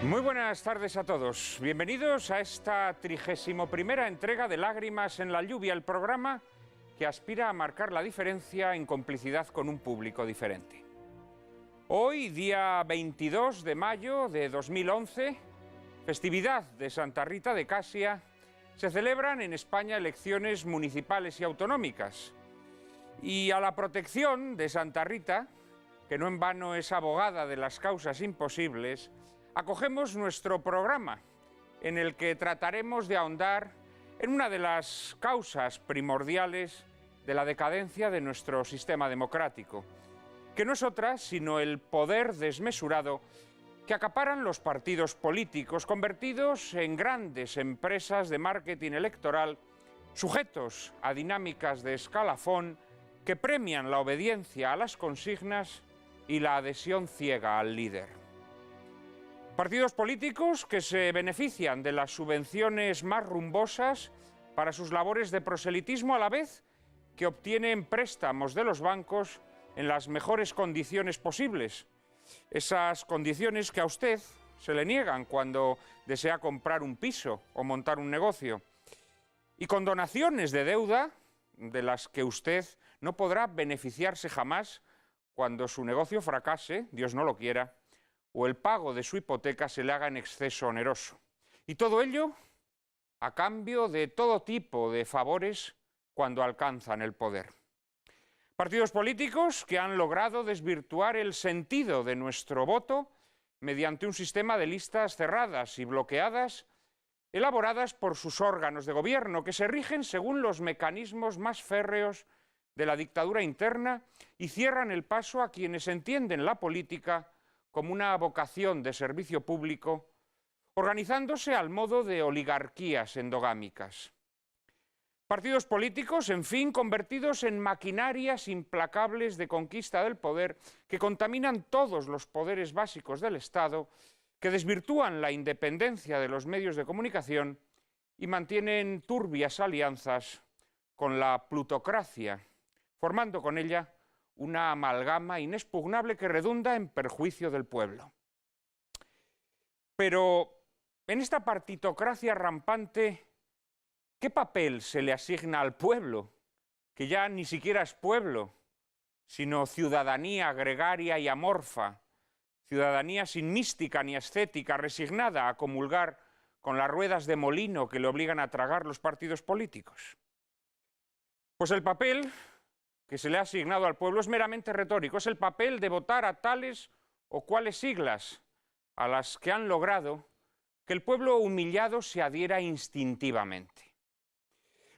Muy buenas tardes a todos. Bienvenidos a esta 31ª entrega de Lágrimas en la lluvia, el programa que aspira a marcar la diferencia en complicidad con un público diferente. Hoy, día 22 de mayo de 2011, festividad de Santa Rita de Casia, se celebran en España elecciones municipales y autonómicas. Y a la protección de Santa Rita, que no en vano es abogada de las causas imposibles, acogemos nuestro programa, en el que trataremos de ahondar en una de las causas primordiales de la decadencia de nuestro sistema democrático, que no es otra sino el poder desmesurado que acaparan los partidos políticos, convertidos en grandes empresas de marketing electoral, sujetos a dinámicas de escalafón que premian la obediencia a las consignas y la adhesión ciega al líder. Partidos políticos que se benefician de las subvenciones más rumbosas para sus labores de proselitismo, a la vez que obtienen préstamos de los bancos en las mejores condiciones posibles. Esas condiciones que a usted se le niegan cuando desea comprar un piso o montar un negocio. Y con donaciones de deuda, de las que usted no podrá beneficiarse jamás cuando su negocio fracase, Dios no lo quiera, o el pago de su hipoteca se le haga en exceso oneroso. Y todo ello a cambio de todo tipo de favores cuando alcanzan el poder. Partidos políticos que han logrado desvirtuar el sentido de nuestro voto mediante un sistema de listas cerradas y bloqueadas, elaboradas por sus órganos de gobierno, que se rigen según los mecanismos más férreos de la dictadura interna y cierran el paso a quienes entienden la política como una vocación de servicio público, organizándose al modo de oligarquías endogámicas. Partidos políticos, en fin, convertidos en maquinarias implacables de conquista del poder que contaminan todos los poderes básicos del Estado, que desvirtúan la independencia de los medios de comunicación y mantienen turbias alianzas con la plutocracia, formando con ella una amalgama inexpugnable que redunda en perjuicio del pueblo. Pero en esta partitocracia rampante, ¿qué papel se le asigna al pueblo? Que ya ni siquiera es pueblo, sino ciudadanía gregaria y amorfa, ciudadanía sin mística ni estética, resignada a comulgar con las ruedas de molino que le obligan a tragar los partidos políticos. Pues el papel que se le ha asignado al pueblo es meramente retórico, es el papel de votar a tales o cuales siglas a las que han logrado que el pueblo humillado se adhiera instintivamente.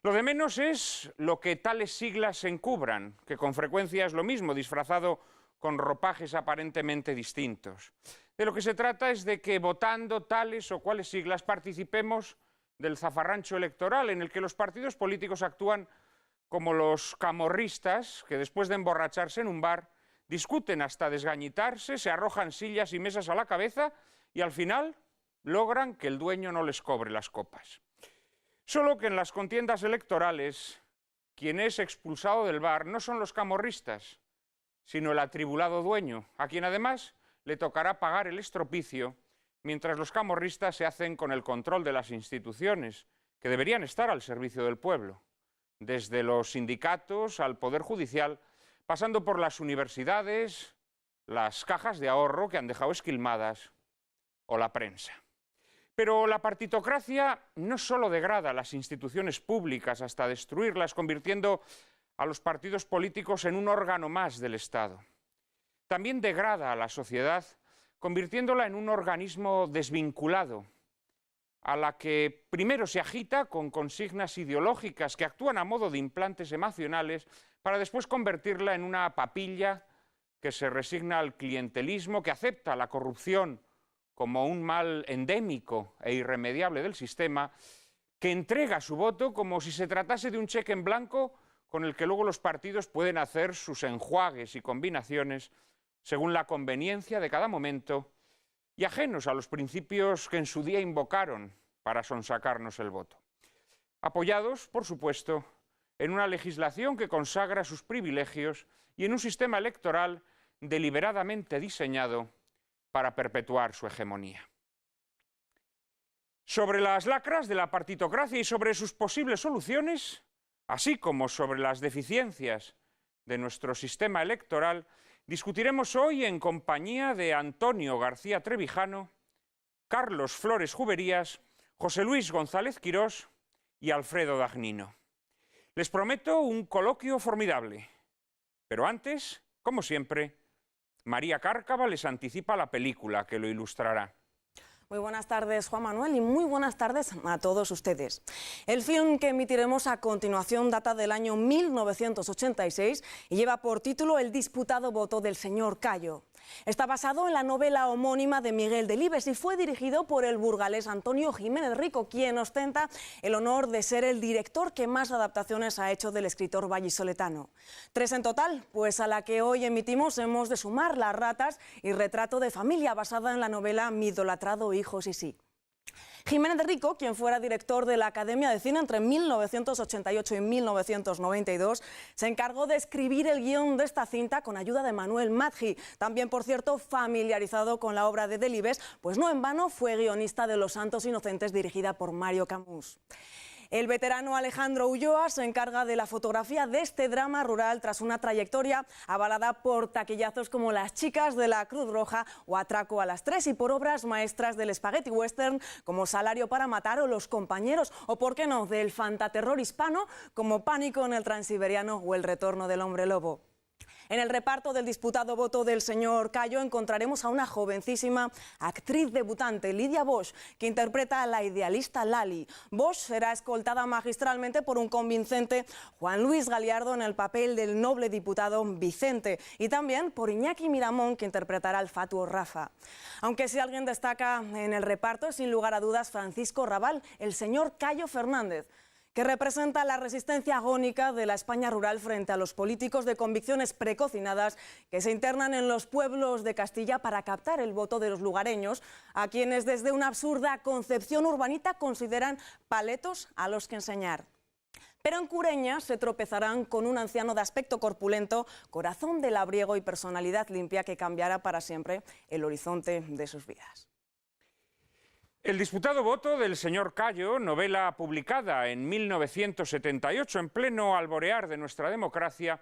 Lo de menos es lo que tales siglas encubran, que con frecuencia es lo mismo, disfrazado con ropajes aparentemente distintos. De lo que se trata es de que votando tales o cuales siglas participemos del zafarrancho electoral en el que los partidos políticos actúan como los camorristas que después de emborracharse en un bar discuten hasta desgañitarse, se arrojan sillas y mesas a la cabeza y al final logran que el dueño no les cobre las copas. Solo que en las contiendas electorales quien es expulsado del bar no son los camorristas, sino el atribulado dueño, a quien además le tocará pagar el estropicio, mientras los camorristas se hacen con el control de las instituciones, que deberían estar al servicio del pueblo, desde los sindicatos al Poder Judicial, pasando por las universidades, las cajas de ahorro que han dejado esquilmadas o la prensa. Pero la partitocracia no solo degrada las instituciones públicas hasta destruirlas, convirtiendo a los partidos políticos en un órgano más del Estado. También degrada a la sociedad, convirtiéndola en un organismo desvinculado, a la que primero se agita con consignas ideológicas que actúan a modo de implantes emocionales para después convertirla en una papilla que se resigna al clientelismo, que acepta la corrupción como un mal endémico e irremediable del sistema, que entrega su voto como si se tratase de un cheque en blanco con el que luego los partidos pueden hacer sus enjuagues y combinaciones según la conveniencia de cada momento y ajenos a los principios que en su día invocaron para sonsacarnos el voto. Apoyados, por supuesto, en una legislación que consagra sus privilegios y en un sistema electoral deliberadamente diseñado para perpetuar su hegemonía. Sobre las lacras de la partitocracia y sobre sus posibles soluciones, así como sobre las deficiencias de nuestro sistema electoral, discutiremos hoy en compañía de Antonio García Trevijano, Carlos Flores Juberías, José Luis González Quirós y Alfredo Dagnino. Les prometo un coloquio formidable, pero antes, como siempre, María Cárcava les anticipa la película que lo ilustrará. Muy buenas tardes, Juan Manuel, y muy buenas tardes a todos ustedes. El film que emitiremos a continuación data del año 1986 y lleva por título El disputado voto del señor Cayo. Está basado en la novela homónima de Miguel Delibes y fue dirigido por el burgalés Antonio Jiménez Rico, quien ostenta el honor de ser el director que más adaptaciones ha hecho del escritor vallisoletano. 3 en total, pues a la que hoy emitimos hemos de sumar Las ratas y Retrato de familia, basada en la novela Mi idolatrado hijo Sisí. Jiménez Rico, quien fuera director de la Academia de Cine entre 1988 y 1992, se encargó de escribir el guión de esta cinta con ayuda de Manuel Madgi, también, por cierto, familiarizado con la obra de Delibes, pues no en vano fue guionista de Los Santos Inocentes, dirigida por Mario Camus. El veterano Alejandro Ulloa se encarga de la fotografía de este drama rural tras una trayectoria avalada por taquillazos como Las chicas de la Cruz Roja o Atraco a las 3 y por obras maestras del spaghetti western como Salario para matar o Los compañeros, o por qué no, del fantaterror hispano como Pánico en el Transiberiano o El retorno del hombre lobo. En el reparto del disputado voto del señor Cayo encontraremos a una jovencísima actriz debutante, Lidia Bosch, que interpreta a la idealista Lali. Bosch será escoltada magistralmente por un convincente Juan Luis Galiardo en el papel del noble diputado Vicente y también por Iñaki Miramón, que interpretará al fatuo Rafa. Aunque si alguien destaca en el reparto es sin lugar a dudas Francisco Rabal, el señor Cayo Fernández, que representa la resistencia agónica de la España rural frente a los políticos de convicciones precocinadas que se internan en los pueblos de Castilla para captar el voto de los lugareños, a quienes desde una absurda concepción urbanita consideran paletos a los que enseñar. Pero en Cureña se tropezarán con un anciano de aspecto corpulento, corazón de labriego y personalidad limpia que cambiará para siempre el horizonte de sus vidas. El disputado voto del señor Cayo, novela publicada en 1978 en pleno alborear de nuestra democracia,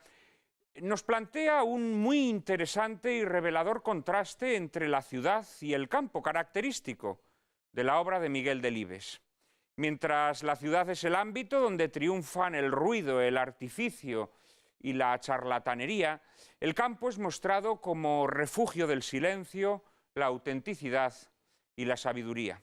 nos plantea un muy interesante y revelador contraste entre la ciudad y el campo, característico de la obra de Miguel Delibes. Mientras la ciudad es el ámbito donde triunfan el ruido, el artificio y la charlatanería, el campo es mostrado como refugio del silencio, la autenticidad y la sabiduría.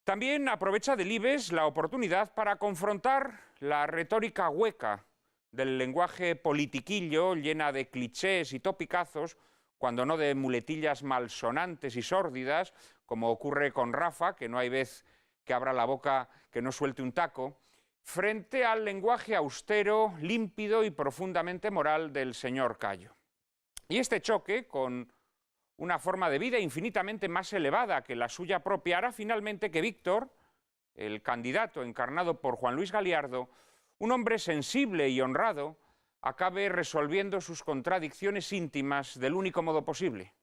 También aprovecha Delibes la oportunidad para confrontar la retórica hueca del lenguaje politiquillo, llena de clichés y topicazos, cuando no de muletillas malsonantes y sórdidas, como ocurre con Rafa, que no hay vez que abra la boca que no suelte un taco, frente al lenguaje austero, límpido y profundamente moral del señor Cayo. Y este choque con una forma de vida infinitamente más elevada que la suya propia hará finalmente que Víctor, el candidato encarnado por Juan Luis Galiardo, un hombre sensible y honrado, acabe resolviendo sus contradicciones íntimas del único modo posible,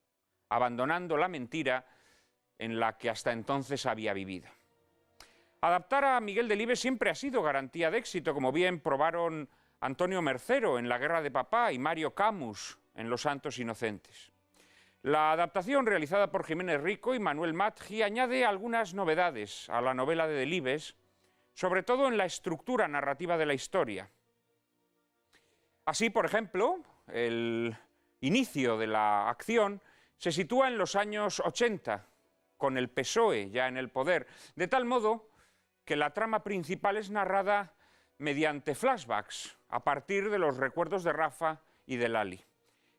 abandonando la mentira en la que hasta entonces había vivido. Adaptar a Miguel Delibes siempre ha sido garantía de éxito, como bien probaron Antonio Mercero en La guerra de papá y Mario Camus en Los Santos Inocentes. La adaptación realizada por Jiménez Rico y Manuel Madgi añade algunas novedades a la novela de Delibes, sobre todo en la estructura narrativa de la historia. Así, por ejemplo, el inicio de la acción se sitúa en los años 80, con el PSOE ya en el poder, de tal modo que la trama principal es narrada mediante flashbacks, a partir de los recuerdos de Rafa y de Lali.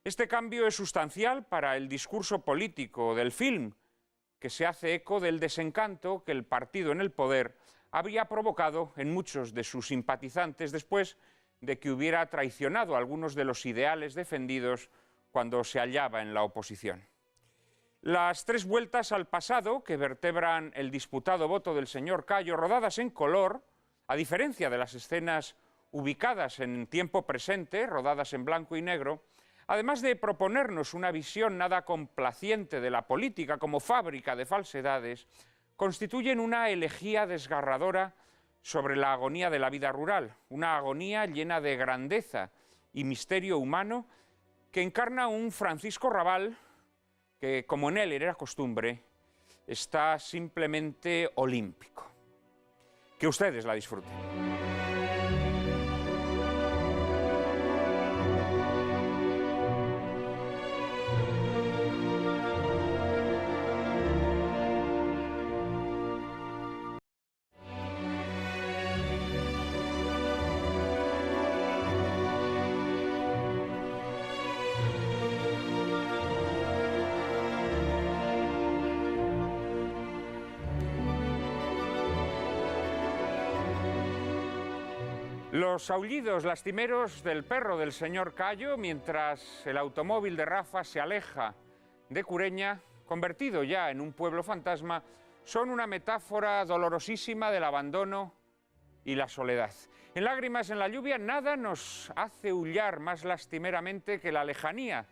Este cambio es sustancial para el discurso político del film, que se hace eco del desencanto que el partido en el poder había provocado en muchos de sus simpatizantes después de que hubiera traicionado algunos de los ideales defendidos cuando se hallaba en la oposición. Las 3 vueltas al pasado que vertebran el disputado voto del señor Cayo, rodadas en color, a diferencia de las escenas ubicadas en tiempo presente, rodadas en blanco y negro, además de proponernos una visión nada complaciente de la política como fábrica de falsedades, constituyen una elegía desgarradora sobre la agonía de la vida rural, una agonía llena de grandeza y misterio humano que encarna un Francisco Rabal que, como en él era costumbre, está simplemente olímpico. Que ustedes la disfruten. Los aullidos lastimeros del perro del señor Cayo mientras el automóvil de Rafa se aleja de Cureña, convertido ya en un pueblo fantasma, son una metáfora dolorosísima del abandono y la soledad. En Lágrimas en la lluvia nada nos hace aullar más lastimeramente que la lejanía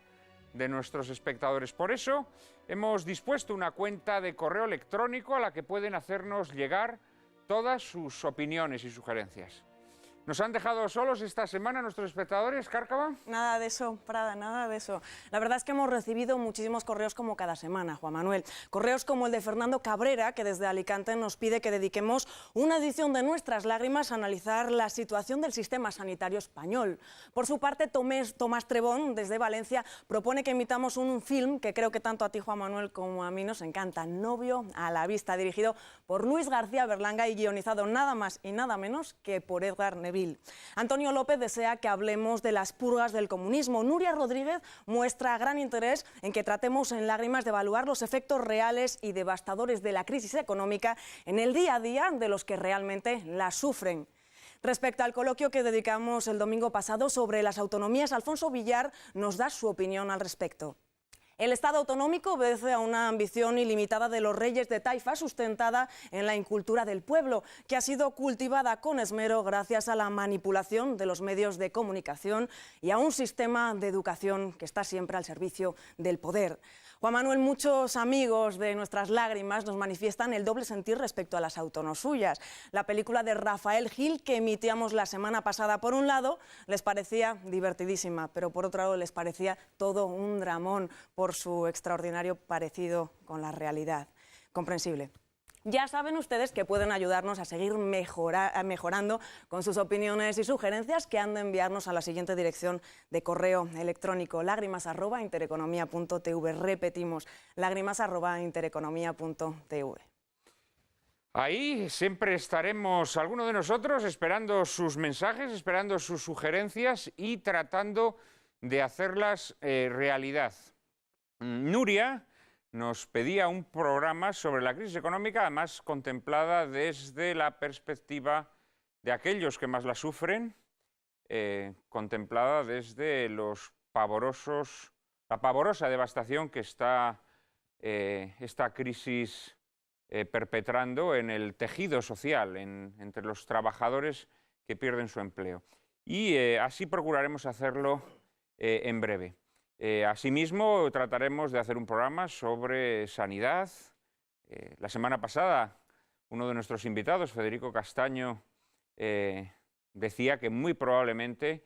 de nuestros espectadores. Por eso hemos dispuesto una cuenta de correo electrónico a la que pueden hacernos llegar todas sus opiniones y sugerencias. ¿Nos han dejado solos esta semana nuestros espectadores, Cárcava? Nada de eso, Prada, nada de eso. La verdad es que hemos recibido muchísimos correos como cada semana, Juan Manuel. Correos como el de Fernando Cabrera, que desde Alicante nos pide que dediquemos una edición de Nuestras Lágrimas a analizar la situación del sistema sanitario español. Por su parte, Tomás Trebón, desde Valencia, propone que emitamos un film que creo que tanto a ti, Juan Manuel, como a mí nos encanta, Novio a la vista, dirigido por Luis García Berlanga y guionizado nada más y nada menos que por Edgar Neville. Antonio López desea que hablemos de las purgas del comunismo. Nuria Rodríguez muestra gran interés en que tratemos en Lágrimas de evaluar los efectos reales y devastadores de la crisis económica en el día a día de los que realmente la sufren. Respecto al coloquio que dedicamos el domingo pasado sobre las autonomías, Alfonso Villar nos da su opinión al respecto. El Estado autonómico obedece a una ambición ilimitada de los reyes de taifa sustentada en la incultura del pueblo, que ha sido cultivada con esmero gracias a la manipulación de los medios de comunicación y a un sistema de educación que está siempre al servicio del poder. Juan Manuel, muchos amigos de Nuestras Lágrimas nos manifiestan el doble sentir respecto a las autonosuyas. La película de Rafael Gil que emitíamos la semana pasada, por un lado, les parecía divertidísima, pero por otro lado les parecía todo un dramón por su extraordinario parecido con la realidad. Comprensible. Ya saben ustedes que pueden ayudarnos a seguir mejorando con sus opiniones y sugerencias, que han de enviarnos a la siguiente dirección de correo electrónico: lágrimas@intereconomia.tv. Repetimos, lágrimas@intereconomia.tv. Ahí siempre estaremos, alguno de nosotros, esperando sus mensajes, esperando sus sugerencias y tratando de hacerlas realidad. Nuria nos pedía un programa sobre la crisis económica, además contemplada desde la perspectiva de aquellos que más la sufren, contemplada desde la pavorosa devastación que está esta crisis perpetrando en el tejido social, entre los trabajadores que pierden su empleo. Y así procuraremos hacerlo en breve. Asimismo, trataremos de hacer un programa sobre sanidad. La semana pasada, uno de nuestros invitados, Federico Castaño, decía que muy probablemente,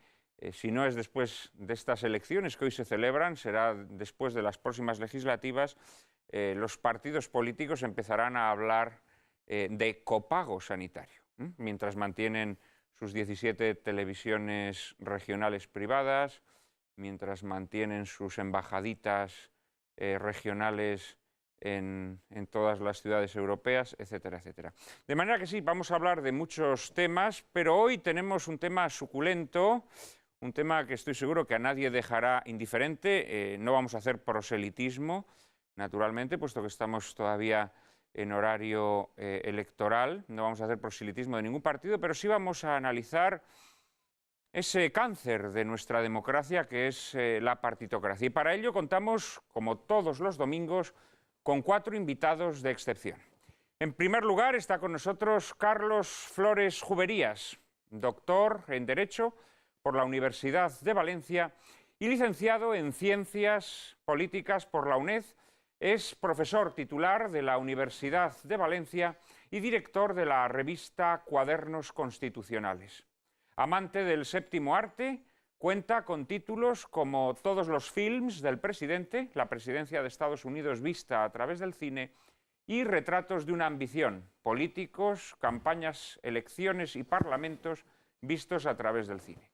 si no es después de estas elecciones que hoy se celebran, será después de las próximas legislativas, los partidos políticos empezarán a hablar de copago sanitario, mientras mantienen sus 17 televisiones regionales privadas, mientras mantienen sus embajaditas regionales en todas las ciudades europeas, etcétera, etcétera. De manera que sí, vamos a hablar de muchos temas, pero hoy tenemos un tema suculento, un tema que estoy seguro que a nadie dejará indiferente. No vamos a hacer proselitismo, naturalmente, puesto que estamos todavía en horario electoral, no vamos a hacer proselitismo de ningún partido, pero sí vamos a analizar ese cáncer de nuestra democracia que es la partitocracia. Y para ello contamos, como todos los domingos, con 4 invitados de excepción. En primer lugar está con nosotros Carlos Flores Juberías, doctor en Derecho por la Universidad de Valencia y licenciado en Ciencias Políticas por la UNED, Es profesor titular de la Universidad de Valencia y director de la revista Cuadernos Constitucionales. Amante del séptimo arte, cuenta con títulos como Todos los films del presidente, la presidencia de Estados Unidos vista a través del cine, y Retratos de una ambición, políticos, campañas, elecciones y parlamentos vistos a través del cine.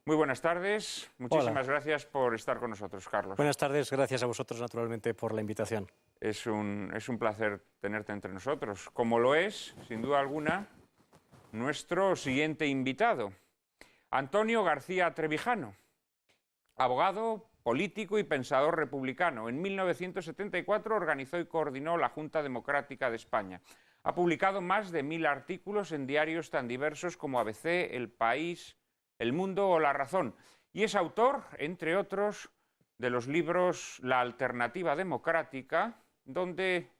Muy buenas tardes, muchísimas gracias por estar con nosotros, Carlos. Buenas tardes, gracias a vosotros naturalmente por la invitación. Es un placer tenerte entre nosotros, como lo es, sin duda alguna, nuestro siguiente invitado, Antonio García Trevijano, abogado, político y pensador republicano. En 1974 organizó y coordinó la Junta Democrática de España. Ha publicado más de 1000 artículos en diarios tan diversos como ABC, El País, El Mundo o La Razón. Y es autor, entre otros, de los libros La Alternativa Democrática, donde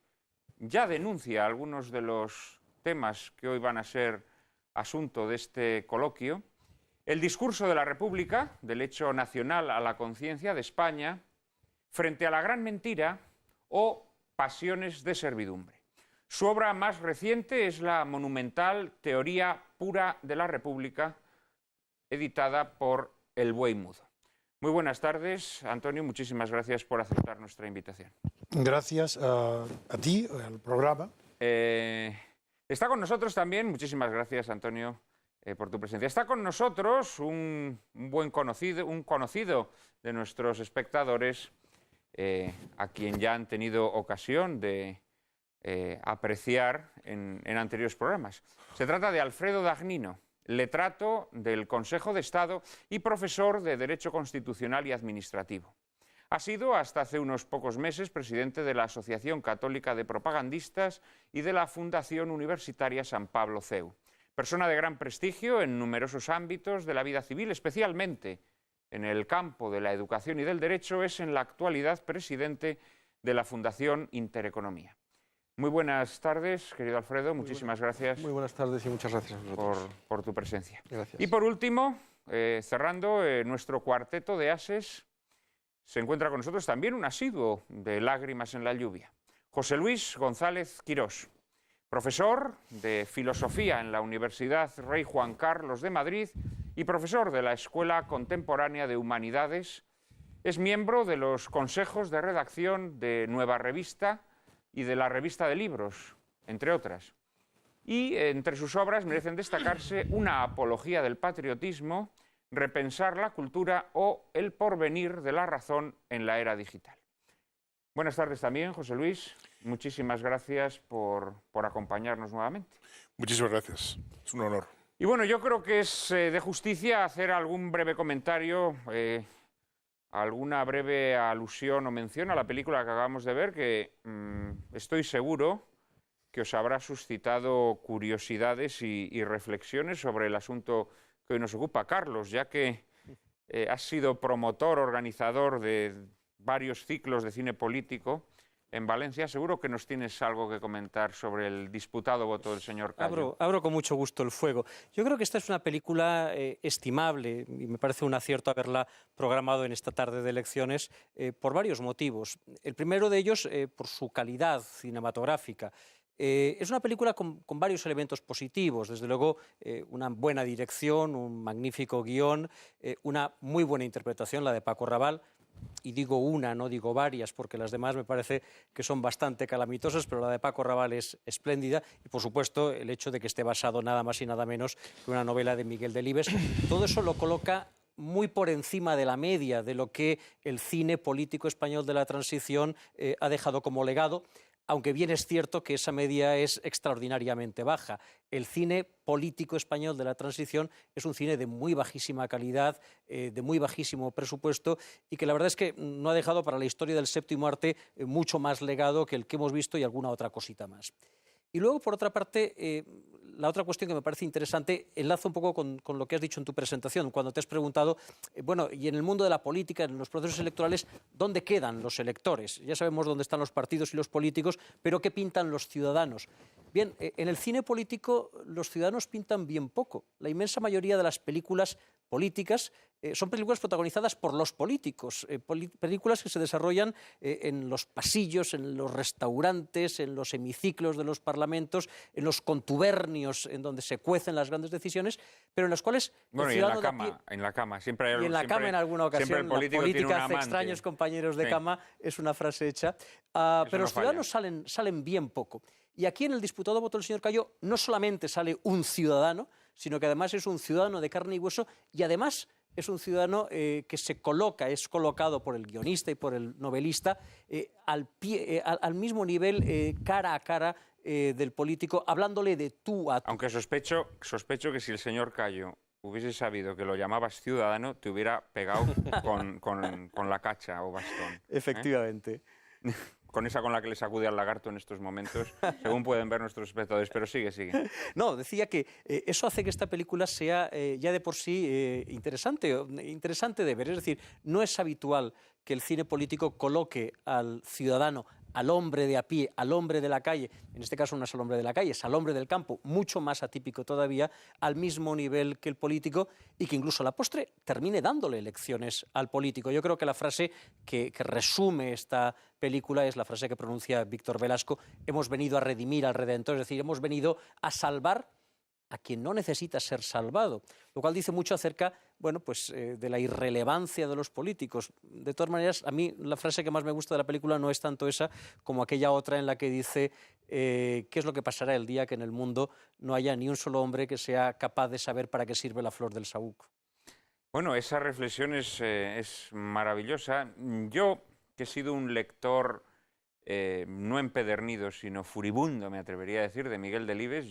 ya denuncia algunos de los temas que hoy van a ser asunto de este coloquio. El discurso de la República, del hecho nacional a la conciencia de España, frente a la gran mentira o pasiones de servidumbre. Su obra más reciente es la monumental Teoría pura de la República, editada por El Buey Mudo. Muy buenas tardes, Antonio, muchísimas gracias por aceptar nuestra invitación. Gracias a ti, al programa. Está con nosotros también, muchísimas gracias, Antonio, por tu presencia. Está con nosotros un conocido de nuestros espectadores, a quien ya han tenido ocasión de apreciar en anteriores programas. Se trata de Alfredo Dagnino, letrato del Consejo de Estado y profesor de Derecho Constitucional y Administrativo. Ha sido, hasta hace unos pocos meses, presidente de la Asociación Católica de Propagandistas y de la Fundación Universitaria San Pablo CEU. Persona de gran prestigio en numerosos ámbitos de la vida civil, especialmente en el campo de la educación y del derecho, es en la actualidad presidente de la Fundación Intereconomía. Muy buenas tardes, querido Alfredo, muchísimas gracias. Muy buenas tardes y muchas gracias a vosotros. Por tu presencia. Gracias. Y por último, cerrando nuestro cuarteto de ases, se encuentra con nosotros también un asiduo de Lágrimas en la lluvia, José Luis González Quirós, profesor de Filosofía en la Universidad Rey Juan Carlos de Madrid y profesor de la Escuela Contemporánea de Humanidades. Es miembro de los consejos de redacción de Nueva Revista y de la Revista de Libros, entre otras. Y entre sus obras merecen destacarse Una apología del patriotismo, Repensar la cultura o El porvenir de la razón en la era digital. Buenas tardes también, José Luis. Muchísimas gracias por acompañarnos nuevamente. Muchísimas gracias. Es un honor. Y bueno, yo creo que es de justicia hacer algún breve comentario, alguna breve alusión o mención a la película que acabamos de ver, que estoy seguro que os habrá suscitado curiosidades y reflexiones sobre el asunto que hoy nos ocupa. Carlos, ya que has sido promotor, organizador de varios ciclos de cine político en Valencia, seguro que nos tienes algo que comentar sobre el disputado voto del señor Callo. Abro con mucho gusto el fuego. Yo creo que esta es una película estimable y me parece un acierto haberla programado en esta tarde de elecciones por varios motivos. El primero de ellos, por su calidad cinematográfica. Es una película con varios elementos positivos, desde luego una buena dirección, un magnífico guión, una muy buena interpretación, la de Paco Raval, y digo una, no digo varias, porque las demás me parece que son bastante calamitosas, pero la de Paco Raval es espléndida, y por supuesto el hecho de que esté basado nada más y nada menos que una novela de Miguel Delibes. Todo eso lo coloca muy por encima de la media de lo que el cine político español de la transición ha dejado como legado, aunque bien es cierto que esa media es extraordinariamente baja. El cine político español de la transición es un cine de muy bajísima calidad, de muy bajísimo presupuesto, y que la verdad es que no ha dejado para la historia del séptimo arte mucho más legado que el que hemos visto y alguna otra cosita más. Y luego, por otra parte, la otra cuestión que me parece interesante enlaza un poco con lo que has dicho en tu presentación, cuando te has preguntado, bueno, y en el mundo de la política, en los procesos electorales, ¿dónde quedan los electores? Ya sabemos dónde están los partidos y los políticos, pero ¿qué pintan los ciudadanos? Bien, en el cine político los ciudadanos pintan bien poco. La inmensa mayoría de las películas políticas son películas protagonizadas por los políticos, películas que se desarrollan en los pasillos, en los restaurantes, en los hemiciclos de los parlamentos, en los contubernios en donde se cuecen las grandes decisiones, pero en las cuales bueno, el ciudadano en la cama, siempre hay y en la cama en alguna ocasión, el político la política tiene un hace amante. extraños compañeros de Sí. cama, es una frase hecha, pero los ciudadanos salen bien poco. Y aquí en el disputado voto del señor Cayo no solamente sale un ciudadano, sino que además es un ciudadano de carne y hueso y además es un ciudadano que se coloca, es colocado por el guionista y por el novelista al mismo nivel, cara a cara del político, hablándole de tú a tú. Aunque sospecho que si el señor Cayo hubiese sabido que lo llamabas ciudadano, te hubiera pegado con la cacha o bastón. Efectivamente. Con esa con la que le sacude al lagarto en estos momentos, según pueden ver nuestros espectadores. Pero sigue. No, decía que eso hace que esta película sea ya de por sí interesante de ver. Es decir, no es habitual que el cine político coloque al ciudadano, al hombre de a pie, al hombre de la calle, en este caso no es al hombre de la calle, es al hombre del campo, mucho más atípico todavía, al mismo nivel que el político y que incluso a la postre termine dándole lecciones al político. Yo creo que la frase que resume esta película es la frase que pronuncia Víctor Velasco: hemos venido a redimir al Redentor, es decir, hemos venido a salvar a quien no necesita ser salvado, lo cual dice mucho acerca, bueno, pues, de la irrelevancia de los políticos. De todas maneras, a mí la frase que más me gusta de la película no es tanto esa como aquella otra en la que dice qué es lo que pasará el día que en el mundo no haya ni un solo hombre que sea capaz de saber para qué sirve la flor del saúco. Bueno, esa reflexión es maravillosa. Yo, que he sido un lector no empedernido, sino furibundo, me atrevería a decir, de Miguel Delibes,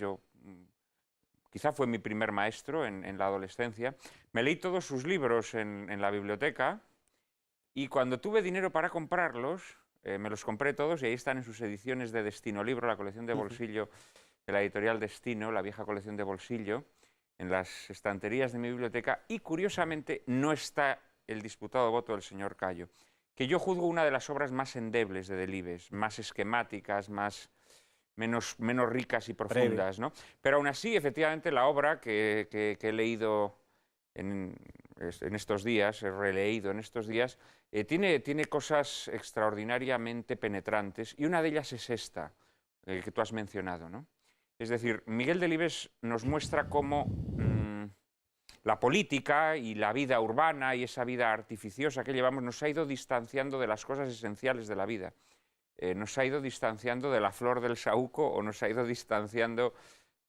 quizá fue mi primer maestro en la adolescencia. Me leí todos sus libros en la biblioteca y cuando tuve dinero para comprarlos, me los compré todos y ahí están en sus ediciones de Destino Libro, la colección de bolsillo de la editorial Destino, la vieja colección de bolsillo, en las estanterías de mi biblioteca, y curiosamente no está el disputado voto del señor Cayo, que yo juzgo una de las obras más endebles de Delibes, más esquemáticas, menos ricas y profundas, ¿no? Pero aún así, efectivamente, la obra que he leído en estos días, he releído en estos días, tiene cosas extraordinariamente penetrantes, y una de ellas es esta, que tú has mencionado, ¿no? Es decir, Miguel Delibes nos muestra cómo la política y la vida urbana y esa vida artificiosa que llevamos nos ha ido distanciando de las cosas esenciales de la vida. Nos ha ido distanciando de la flor del saúco o nos ha ido distanciando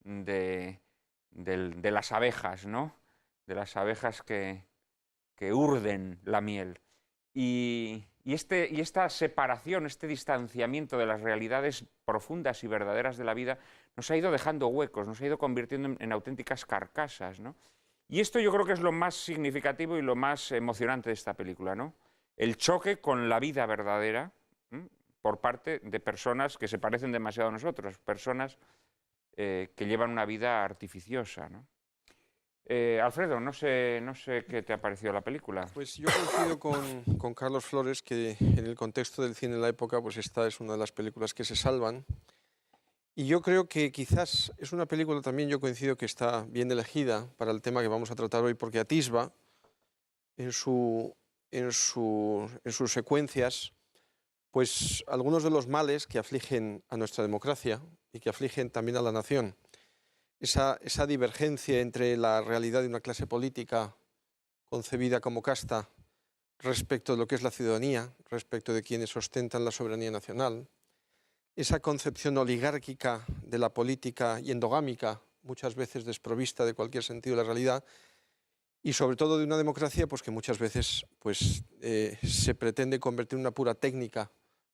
de las abejas, ¿no? De las abejas que urden la miel. Y esta separación, este distanciamiento de las realidades profundas y verdaderas de la vida nos ha ido dejando huecos, nos ha ido convirtiendo en auténticas carcasas, ¿no? Y esto yo creo que es lo más significativo y lo más emocionante de esta película, ¿no? El choque con la vida verdadera, por parte de personas que se parecen demasiado a nosotros, personas que llevan una vida artificiosa, ¿no? Alfredo, no sé qué te ha parecido la película. Pues yo coincido con Carlos Flores que en el contexto del cine de la época, pues esta es una de las películas que se salvan. Y yo creo que quizás es una película también, yo coincido que está bien elegida para el tema que vamos a tratar hoy, porque atisba en sus secuencias pues algunos de los males que afligen a nuestra democracia y que afligen también a la nación. Esa divergencia entre la realidad de una clase política concebida como casta respecto de lo que es la ciudadanía, respecto de quienes ostentan la soberanía nacional, esa concepción oligárquica de la política y endogámica, muchas veces desprovista de cualquier sentido de la realidad, y sobre todo de una democracia pues, que muchas veces pues, se pretende convertir en una pura técnica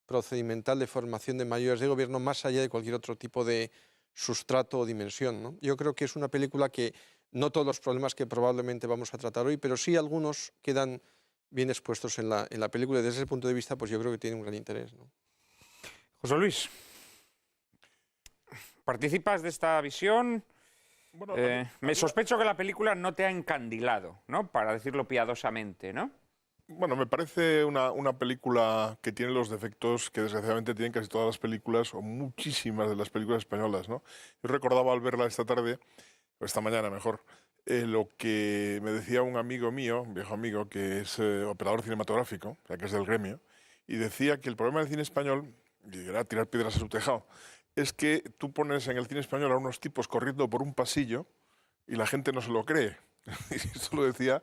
procedimental de formación de mayorías de gobierno más allá de cualquier otro tipo de sustrato o dimensión, ¿no? Yo creo que es una película que no todos los problemas que probablemente vamos a tratar hoy, pero sí algunos quedan bien expuestos en la película, y desde ese punto de vista pues yo creo que tiene un gran interés, ¿no? José Luis, ¿participas de esta visión? Bueno, me sospecho que la película no te ha encandilado, ¿no? Para decirlo piadosamente, ¿no? Bueno, me parece una película que tiene los defectos que desgraciadamente tienen casi todas las películas, o muchísimas de las películas españolas, ¿no? Yo recordaba al verla esta tarde, o esta mañana mejor, lo que me decía un amigo mío, un viejo amigo, que es operador cinematográfico, o sea, que es del gremio, y decía que el problema del cine español, y era tirar piedras a su tejado, es que tú pones en el cine español a unos tipos corriendo por un pasillo y la gente no se lo cree. Y esto lo decía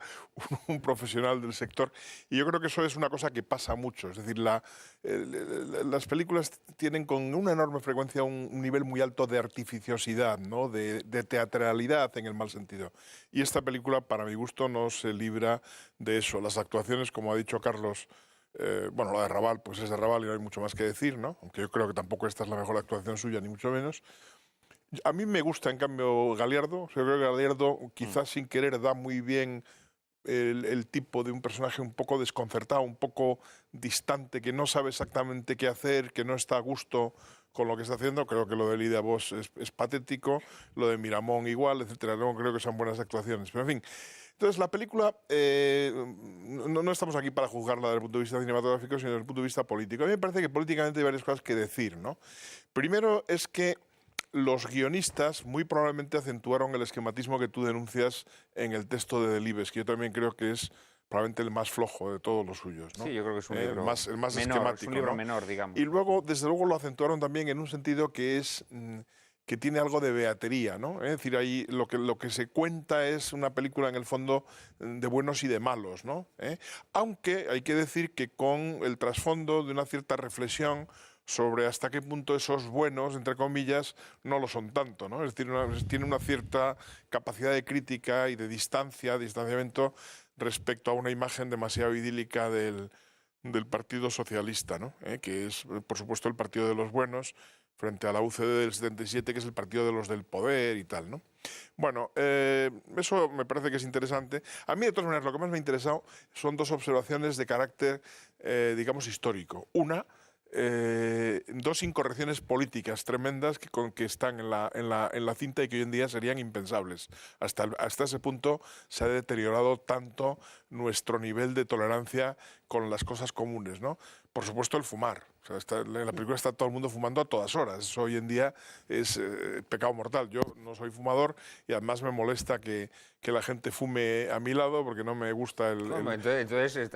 un profesional del sector. Y yo creo que eso es una cosa que pasa mucho. Es decir, las películas tienen con una enorme frecuencia un nivel muy alto de artificiosidad, ¿no? de teatralidad en el mal sentido. Y esta película, para mi gusto, no se libra de eso. Las actuaciones, como ha dicho Carlos, bueno, la de Raval, pues es de Raval y no hay mucho más que decir, ¿no? Aunque yo creo que tampoco esta es la mejor actuación suya, ni mucho menos. A mí me gusta, en cambio, Galiardo. Yo creo que Galiardo, quizás sin querer, da muy bien el tipo de un personaje un poco desconcertado, un poco distante, que no sabe exactamente qué hacer, que no está a gusto con lo que está haciendo. Creo que lo de Lidia Bosch es patético, lo de Miramón igual, etcétera. No creo que sean buenas actuaciones. Pero, en fin. Entonces, la película, no estamos aquí para juzgarla desde el punto de vista cinematográfico, sino desde el punto de vista político. A mí me parece que políticamente hay varias cosas que decir, ¿no? Primero es que los guionistas muy probablemente acentuaron el esquematismo que tú denuncias en el texto de Delibes, que yo también creo que es probablemente el más flojo de todos los suyos, ¿no? Sí, yo creo que es un libro el más menor, esquemático, es un libro ¿no? menor, digamos. Y luego, desde luego, lo acentuaron también en un sentido que es que tiene algo de beatería, ¿no? Es decir, ahí lo que se cuenta es una película en el fondo de buenos y de malos, ¿no? Aunque hay que decir que con el trasfondo de una cierta reflexión sobre hasta qué punto esos buenos, entre comillas, no lo son tanto, ¿no? Es decir, tiene una cierta capacidad de crítica y de distanciamiento respecto a una imagen demasiado idílica del Partido Socialista, ¿no? Que es, por supuesto, el partido de los buenos frente a la UCD del 77, que es el partido de los del poder y tal, ¿no? Bueno, eso me parece que es interesante. A mí, de todas maneras, lo que más me ha interesado son dos observaciones de carácter, digamos, histórico. Una, dos incorrecciones políticas tremendas que están en la cinta y que hoy en día serían impensables. Hasta ese punto se ha deteriorado tanto nuestro nivel de tolerancia con las cosas comunes, ¿no? Por supuesto, el fumar. O sea, en la película está todo el mundo fumando a todas horas. Eso hoy en día es pecado mortal. Yo no soy fumador y además me molesta que la gente fume a mi lado porque no me gusta el... Entonces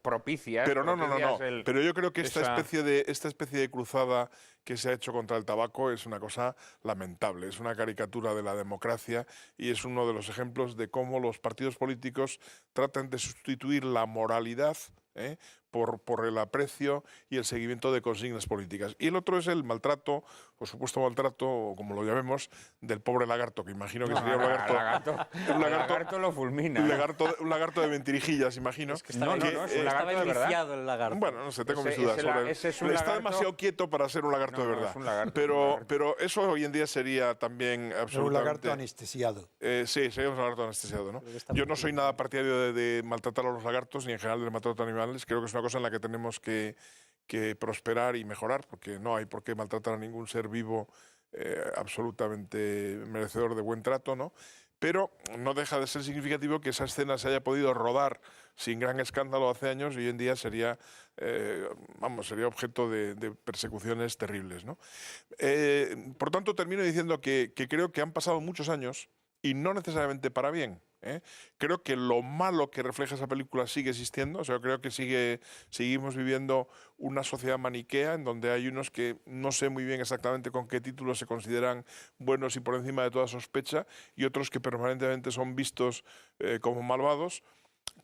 propicia... Pero no. Pero yo creo que esta especie de cruzada que se ha hecho contra el tabaco es una cosa lamentable. Es una caricatura de la democracia y es uno de los ejemplos de cómo los partidos políticos tratan de sustituir la moralidad por el aprecio y el seguimiento de consignas políticas. Y el otro es el maltrato, o supuesto maltrato, o como lo llamemos, del pobre lagarto, que imagino que sería un lagarto lo fulmina. Un lagarto de mentirijillas, imagino. Es que estaba viciado el lagarto. Bueno, no sé, tengo mis dudas sobre él. Está demasiado quieto para ser un lagarto de verdad. Es un lagarto, pero eso hoy en día sería también absolutamente... Un lagarto anestesiado. Sí, sería un lagarto anestesiado, ¿no? Yo no soy nada partidario de maltratar a los lagartos, ni en general del maltrato a animales. Creo que es una cosa en la que tenemos que prosperar y mejorar, porque no hay por qué maltratar a ningún ser vivo absolutamente merecedor de buen trato, ¿no? Pero no deja de ser significativo que esa escena se haya podido rodar sin gran escándalo hace años y hoy en día sería objeto de persecuciones terribles, ¿no? Por tanto, termino diciendo que creo que han pasado muchos años y no necesariamente para bien. Creo que lo malo que refleja esa película sigue existiendo. O sea, creo que seguimos viviendo una sociedad maniquea en donde hay unos que no sé muy bien exactamente con qué títulos se consideran buenos y por encima de toda sospecha y otros que permanentemente son vistos como malvados.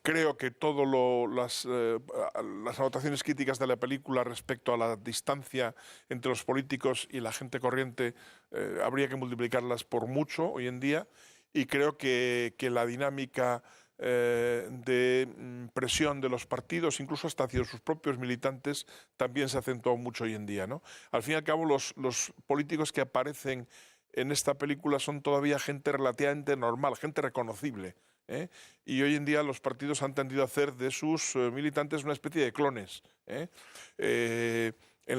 Creo que todas las anotaciones críticas de la película respecto a la distancia entre los políticos y la gente corriente habría que multiplicarlas por mucho hoy en día. Y creo que la dinámica de presión de los partidos, incluso hasta hacia sus propios militantes, también se ha acentuado mucho hoy en día, ¿no? Al fin y al cabo, los políticos que aparecen en esta película son todavía gente relativamente normal, gente reconocible. Y hoy en día los partidos han tendido a hacer de sus militantes una especie de clones. En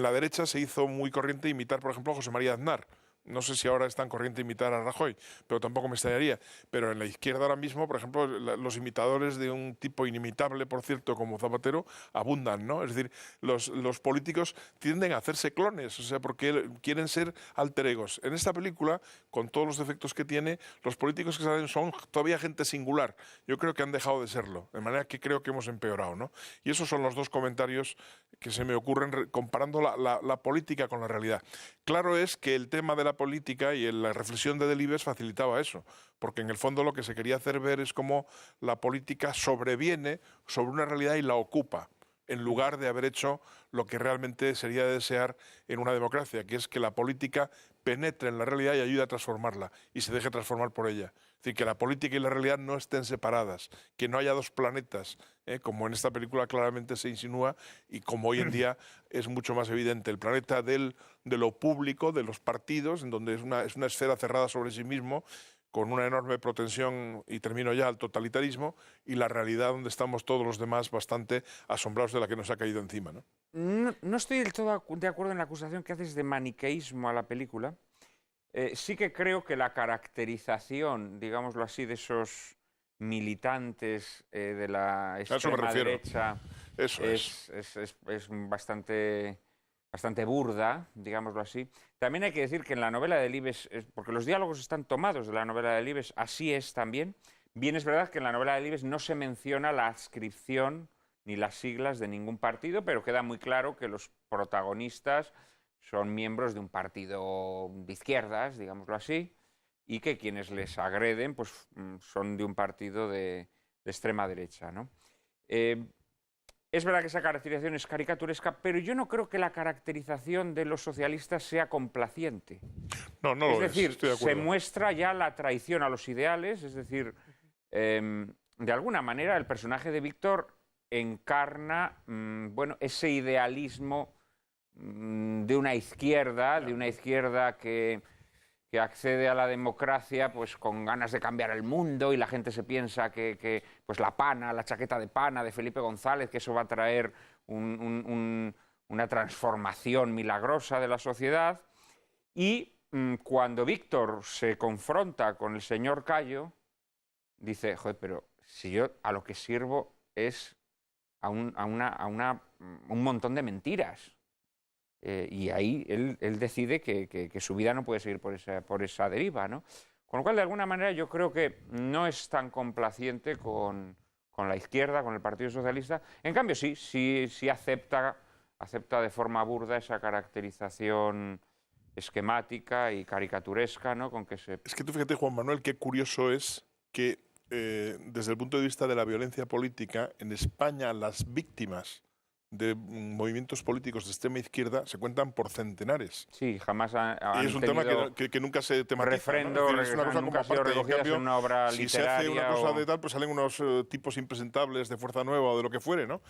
la derecha se hizo muy corriente imitar, por ejemplo, a José María Aznar. No sé si ahora es tan corriente imitar a Rajoy, pero tampoco me extrañaría. Pero en la izquierda ahora mismo, por ejemplo, los imitadores de un tipo inimitable, por cierto, como Zapatero, abundan, ¿no? Es decir, los políticos tienden a hacerse clones, o sea, porque quieren ser alter egos. En esta película, con todos los defectos que tiene, los políticos que salen son todavía gente singular. Yo creo que han dejado de serlo, de manera que creo que hemos empeorado, ¿no? Y esos son los dos comentarios que se me ocurren comparando la política con la realidad. Claro es que el tema de la política y la reflexión de Delibes facilitaba eso, porque en el fondo lo que se quería hacer ver es cómo la política sobreviene sobre una realidad y la ocupa, en lugar de haber hecho lo que realmente sería de desear en una democracia, que es que la política penetre en la realidad y ayude a transformarla y se deje transformar por ella. Es decir, que la política y la realidad no estén separadas, que no haya dos planetas, como en esta película claramente se insinúa y como hoy en día es mucho más evidente. El planeta de lo público, de los partidos, en donde es una esfera cerrada sobre sí mismo, con una enorme propensión, y termino ya, al totalitarismo, y la realidad donde estamos todos los demás bastante asombrados de la que nos ha caído encima, ¿no? No estoy del todo de acuerdo en la acusación que haces de maniqueísmo a la película. Sí que creo que la caracterización, digámoslo así, de esos militantes de la extrema derecha es bastante burda, digámoslo así. También hay que decir que en la novela de Delibes, porque los diálogos están tomados de la novela de Delibes, así es también. Bien es verdad que en la novela de Delibes no se menciona la adscripción ni las siglas de ningún partido, pero queda muy claro que los protagonistas son miembros de un partido de izquierdas, digámoslo así, y que quienes les agreden pues, son de un partido de extrema derecha, ¿no? Es verdad que esa caracterización es caricaturesca, pero yo no creo que la caracterización de los socialistas sea complaciente. No, no lo es. Es decir, se muestra ya la traición a los ideales, es decir, de alguna manera el personaje de Víctor encarna bueno, ese idealismo de una izquierda que accede a la democracia pues con ganas de cambiar el mundo y la gente se piensa que pues la pana, la chaqueta de pana de Felipe González, que eso va a traer una transformación milagrosa de la sociedad. Y cuando Víctor se confronta con el señor Cayo, dice, joder, pero si yo a lo que sirvo es a un montón de mentiras. Y ahí él decide que su vida no puede seguir por esa deriva, ¿no? Con lo cual, de alguna manera, yo creo que no es tan complaciente con la izquierda, con el Partido Socialista. En cambio, sí acepta de forma burda esa caracterización esquemática y caricaturesca, ¿no? Con que se... Es que tú fíjate, Juan Manuel, qué curioso es que desde el punto de vista de la violencia política, en España las víctimas de movimientos políticos de extrema izquierda se cuentan por centenares. Sí, jamás han y es un tema que nunca se tematiza. Refrendo, ¿no? Es una cosa nunca como aparte. En cambio, en una obra si literaria se hace una cosa de tal, pues salen unos tipos impresentables de Fuerza Nueva o de lo que fuere, ¿no?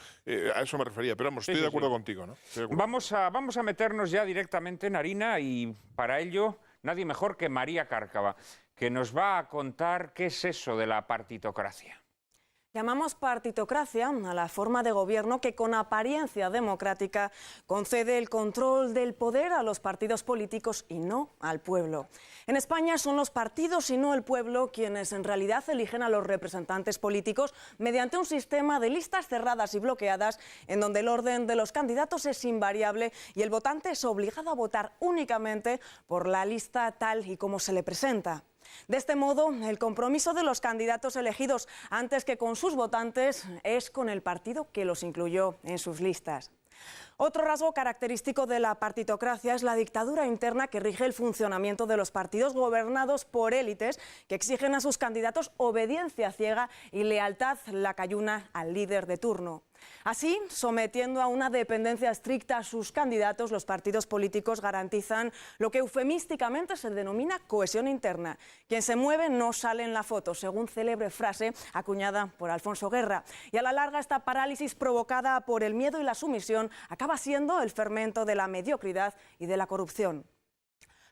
A eso me refería. Pero vamos, estoy de acuerdo contigo, ¿no? Vamos a meternos ya directamente en harina y para ello nadie mejor que María Cárcava, que nos va a contar qué es eso de la partitocracia. Llamamos partitocracia a la forma de gobierno que con apariencia democrática concede el control del poder a los partidos políticos y no al pueblo. En España son los partidos y no el pueblo quienes en realidad eligen a los representantes políticos mediante un sistema de listas cerradas y bloqueadas en donde el orden de los candidatos es invariable y el votante es obligado a votar únicamente por la lista tal y como se le presenta. De este modo, el compromiso de los candidatos elegidos antes que con sus votantes es con el partido que los incluyó en sus listas. Otro rasgo característico de la partitocracia es la dictadura interna que rige el funcionamiento de los partidos gobernados por élites que exigen a sus candidatos obediencia ciega y lealtad lacayuna al líder de turno. Así, sometiendo a una dependencia estricta a sus candidatos, los partidos políticos garantizan lo que eufemísticamente se denomina cohesión interna. Quien se mueve no sale en la foto, según célebre frase acuñada por Alfonso Guerra. Y a la larga, esta parálisis provocada por el miedo y la sumisión acaba siendo el fermento de la mediocridad y de la corrupción.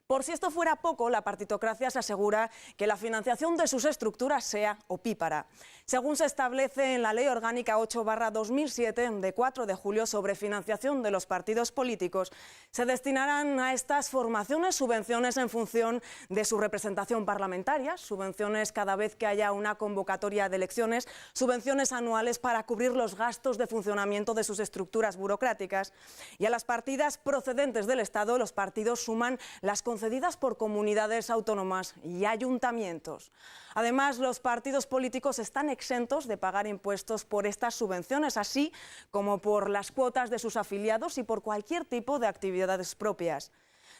Por si esto fuera poco, la partitocracia se asegura que la financiación de sus estructuras sea opípara. Según se establece en la Ley Orgánica 8/2007 de 4 de julio sobre financiación de los partidos políticos, se destinarán a estas formaciones subvenciones en función de su representación parlamentaria, subvenciones cada vez que haya una convocatoria de elecciones, subvenciones anuales para cubrir los gastos de funcionamiento de sus estructuras burocráticas. Y a las partidas procedentes del Estado, los partidos suman las concedidas por comunidades autónomas y ayuntamientos. Además, los partidos políticos están exentos de pagar impuestos por estas subvenciones, así como por las cuotas de sus afiliados y por cualquier tipo de actividades propias.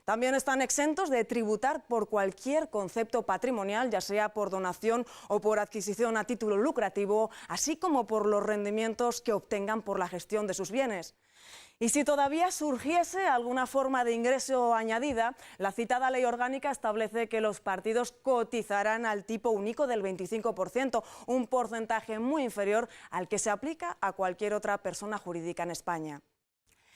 También están exentos de tributar por cualquier concepto patrimonial, ya sea por donación o por adquisición a título lucrativo, así como por los rendimientos que obtengan por la gestión de sus bienes. Y si todavía surgiese alguna forma de ingreso añadida, la citada ley orgánica establece que los partidos cotizarán al tipo único del 25%, un porcentaje muy inferior al que se aplica a cualquier otra persona jurídica en España.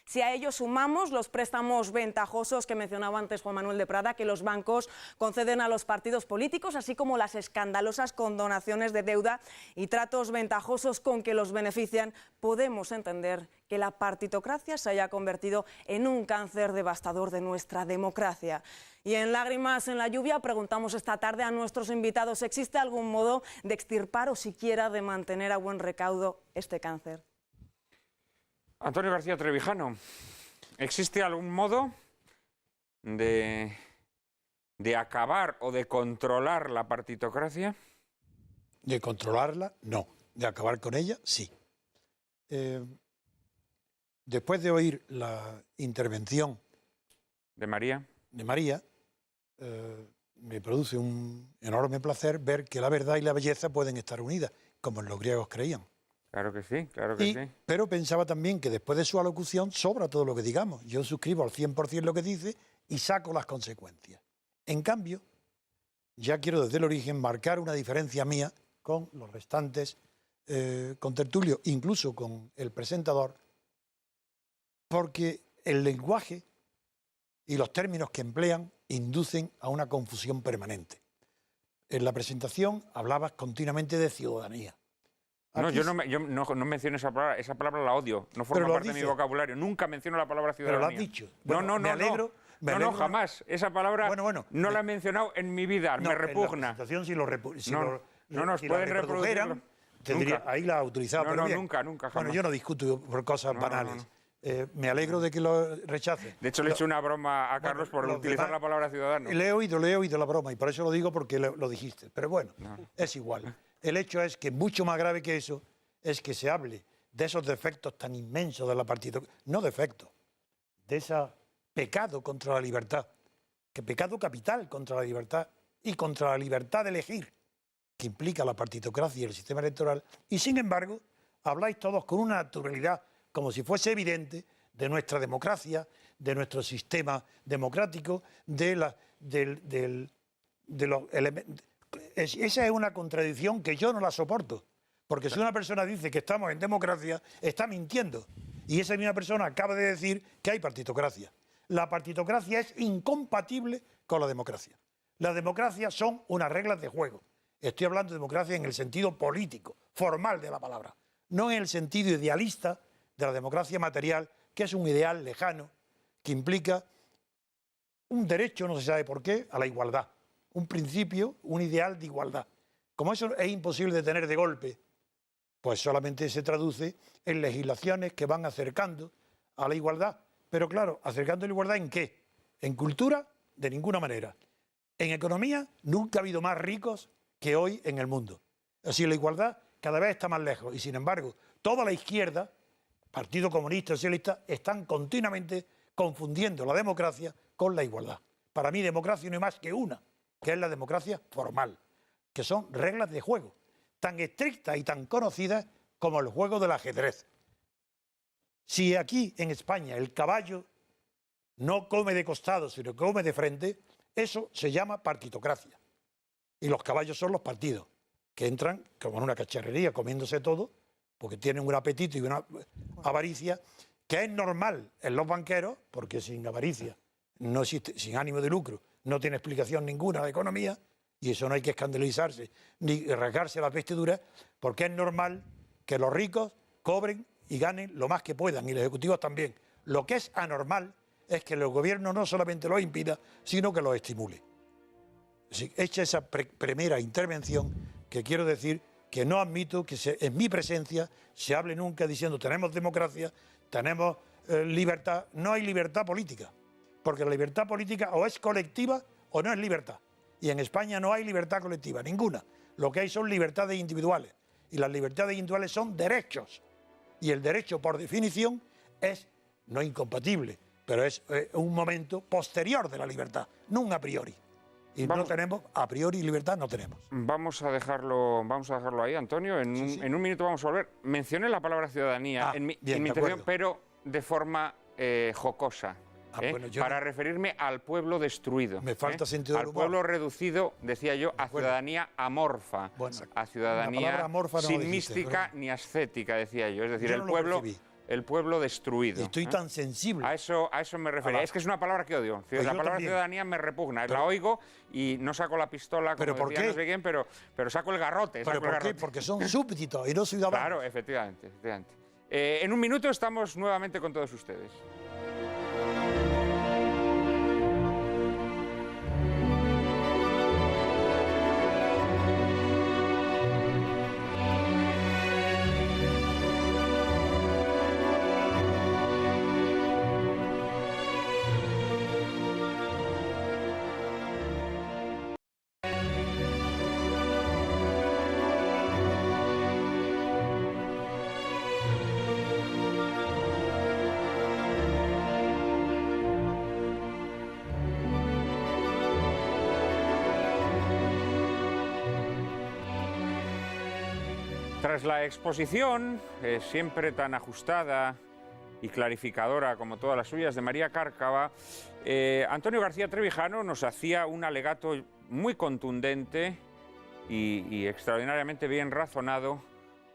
Si a ello sumamos los préstamos ventajosos que mencionaba antes Juan Manuel de Prada, que los bancos conceden a los partidos políticos, así como las escandalosas condonaciones de deuda y tratos ventajosos con que los benefician, podemos entender que la partitocracia se haya convertido en un cáncer devastador de nuestra democracia. Y en Lágrimas en la Lluvia preguntamos esta tarde a nuestros invitados, ¿existe algún modo de extirpar o siquiera de mantener a buen recaudo este cáncer? Antonio García Trevijano, ¿existe algún modo de acabar o de controlar la partitocracia? De controlarla, no. De acabar con ella, sí. Después de oír la intervención ¿De María? Me produce un enorme placer ver que la verdad y la belleza pueden estar unidas, como los griegos creían. Claro que sí, claro que sí. Pero pensaba también que después de su alocución sobra todo lo que digamos. Yo suscribo al 100% lo que dice y saco las consecuencias. En cambio, ya quiero desde el origen marcar una diferencia mía con los restantes contertulios, incluso con el presentador, porque el lenguaje y los términos que emplean inducen a una confusión permanente. En la presentación hablabas continuamente de ciudadanía. No, yo no menciono esa palabra la odio, no forma parte de mi vocabulario, nunca menciono la palabra ciudadanía. Pero lo has dicho. Bueno, me alegro. No, jamás, esa palabra no la he mencionado en mi vida, me repugna. En la presentación si nos pueden reproducir. Ahí la ha utilizado, pero bien. Nunca, jamás. Bueno, yo no discuto por cosas banales. Me alegro de que lo rechace. De hecho, le he hecho una broma a Carlos por utilizar la palabra ciudadano. Le he oído la broma y por eso lo digo porque lo dijiste. Pero bueno, es igual. El hecho es que mucho más grave que eso es que se hable de esos defectos tan inmensos de la partitocracia. No defectos, de ese pecado contra la libertad, que pecado capital contra la libertad y contra la libertad de elegir, que implica la partitocracia y el sistema electoral. Y sin embargo, habláis todos con una naturalidad, como si fuese evidente, de nuestra democracia, de nuestro sistema democrático, de los elementos. Esa es una contradicción que yo no la soporto, porque si una persona dice que estamos en democracia, está mintiendo. Y esa misma persona acaba de decir que hay partitocracia. La partitocracia es incompatible con la democracia. Las democracias son unas reglas de juego. Estoy hablando de democracia en el sentido político, formal de la palabra, no en el sentido idealista de la democracia material, que es un ideal lejano, que implica un derecho, no se sabe por qué, a la igualdad. Un principio, un ideal de igualdad. Como eso es imposible de tener de golpe, pues solamente se traduce en legislaciones que van acercando a la igualdad. Pero claro, ¿acercando a la igualdad en qué? En cultura, de ninguna manera. En economía, nunca ha habido más ricos que hoy en el mundo. Así la igualdad cada vez está más lejos. Y sin embargo, toda la izquierda, Partido Comunista, Socialista, están continuamente confundiendo la democracia con la igualdad. Para mí, democracia no hay más que una, que es la democracia formal, que son reglas de juego, tan estrictas y tan conocidas como el juego del ajedrez. Si aquí en España el caballo no come de costado, sino come de frente, eso se llama partitocracia. Y los caballos son los partidos, que entran como en una cacharrería comiéndose todo, porque tienen un apetito y una avaricia, que es normal en los banqueros, porque sin avaricia no existe, sin ánimo de lucro, no tiene explicación ninguna de economía, y eso no hay que escandalizarse ni rasgarse las vestiduras, porque es normal que los ricos cobren y ganen lo más que puedan, y los ejecutivos también. Lo que es anormal es que el gobierno no solamente lo impida, sino que lo estimule. Hecha esa primera intervención, que quiero decir que no admito que en mi presencia se hable nunca diciendo tenemos democracia, tenemos libertad. No hay libertad política, porque la libertad política o es colectiva o no es libertad. Y en España no hay libertad colectiva, ninguna. Lo que hay son libertades individuales, y las libertades individuales son derechos. Y el derecho, por definición, es no incompatible, pero es un momento posterior de la libertad, no un a priori. Y no tenemos, a priori libertad no tenemos. Vamos a dejarlo ahí, Antonio. En un minuto vamos a volver. Mencioné la palabra ciudadanía en mi intervención, pero de forma jocosa. Bueno, para referirme al pueblo destruido. Me falta sentido del humor. Al pueblo reducido, decía yo, a ciudadanía amorfa, a ciudadanía sin mística ni ascética, decía yo. Es decir, el pueblo destruido. Y estoy tan sensible. A eso me refería. Es que es una palabra que odio. Pues la palabra también. Ciudadanía me repugna. La oigo y no saco la pistola, como decía no sé quién, pero saco el garrote. ¿Pero por qué? Porque son súbditos y no ciudadanos. Claro, efectivamente. En un minuto estamos nuevamente con todos ustedes. Tras la exposición, siempre tan ajustada y clarificadora como todas las suyas, de María Cárcava, Antonio García Trevijano nos hacía un alegato muy contundente y extraordinariamente bien razonado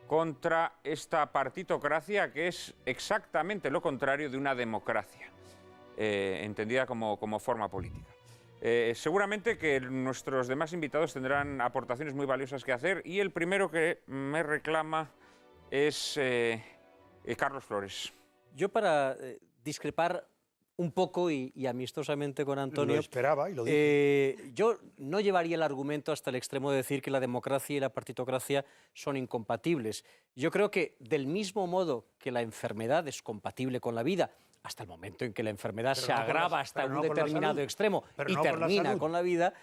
contra esta partitocracia, que es exactamente lo contrario de una democracia, entendida como forma política. Seguramente que nuestros demás invitados tendrán aportaciones muy valiosas que hacer, y el primero que me reclama es Carlos Flores. Yo, para discrepar un poco y amistosamente con Antonio, lo esperaba y lo dije. yo no llevaría el argumento hasta el extremo de decir que la democracia y la partitocracia son incompatibles. Yo creo que del mismo modo que la enfermedad es compatible con la vida, hasta el momento en que la enfermedad se agrava hasta un determinado extremo y termina con la vida,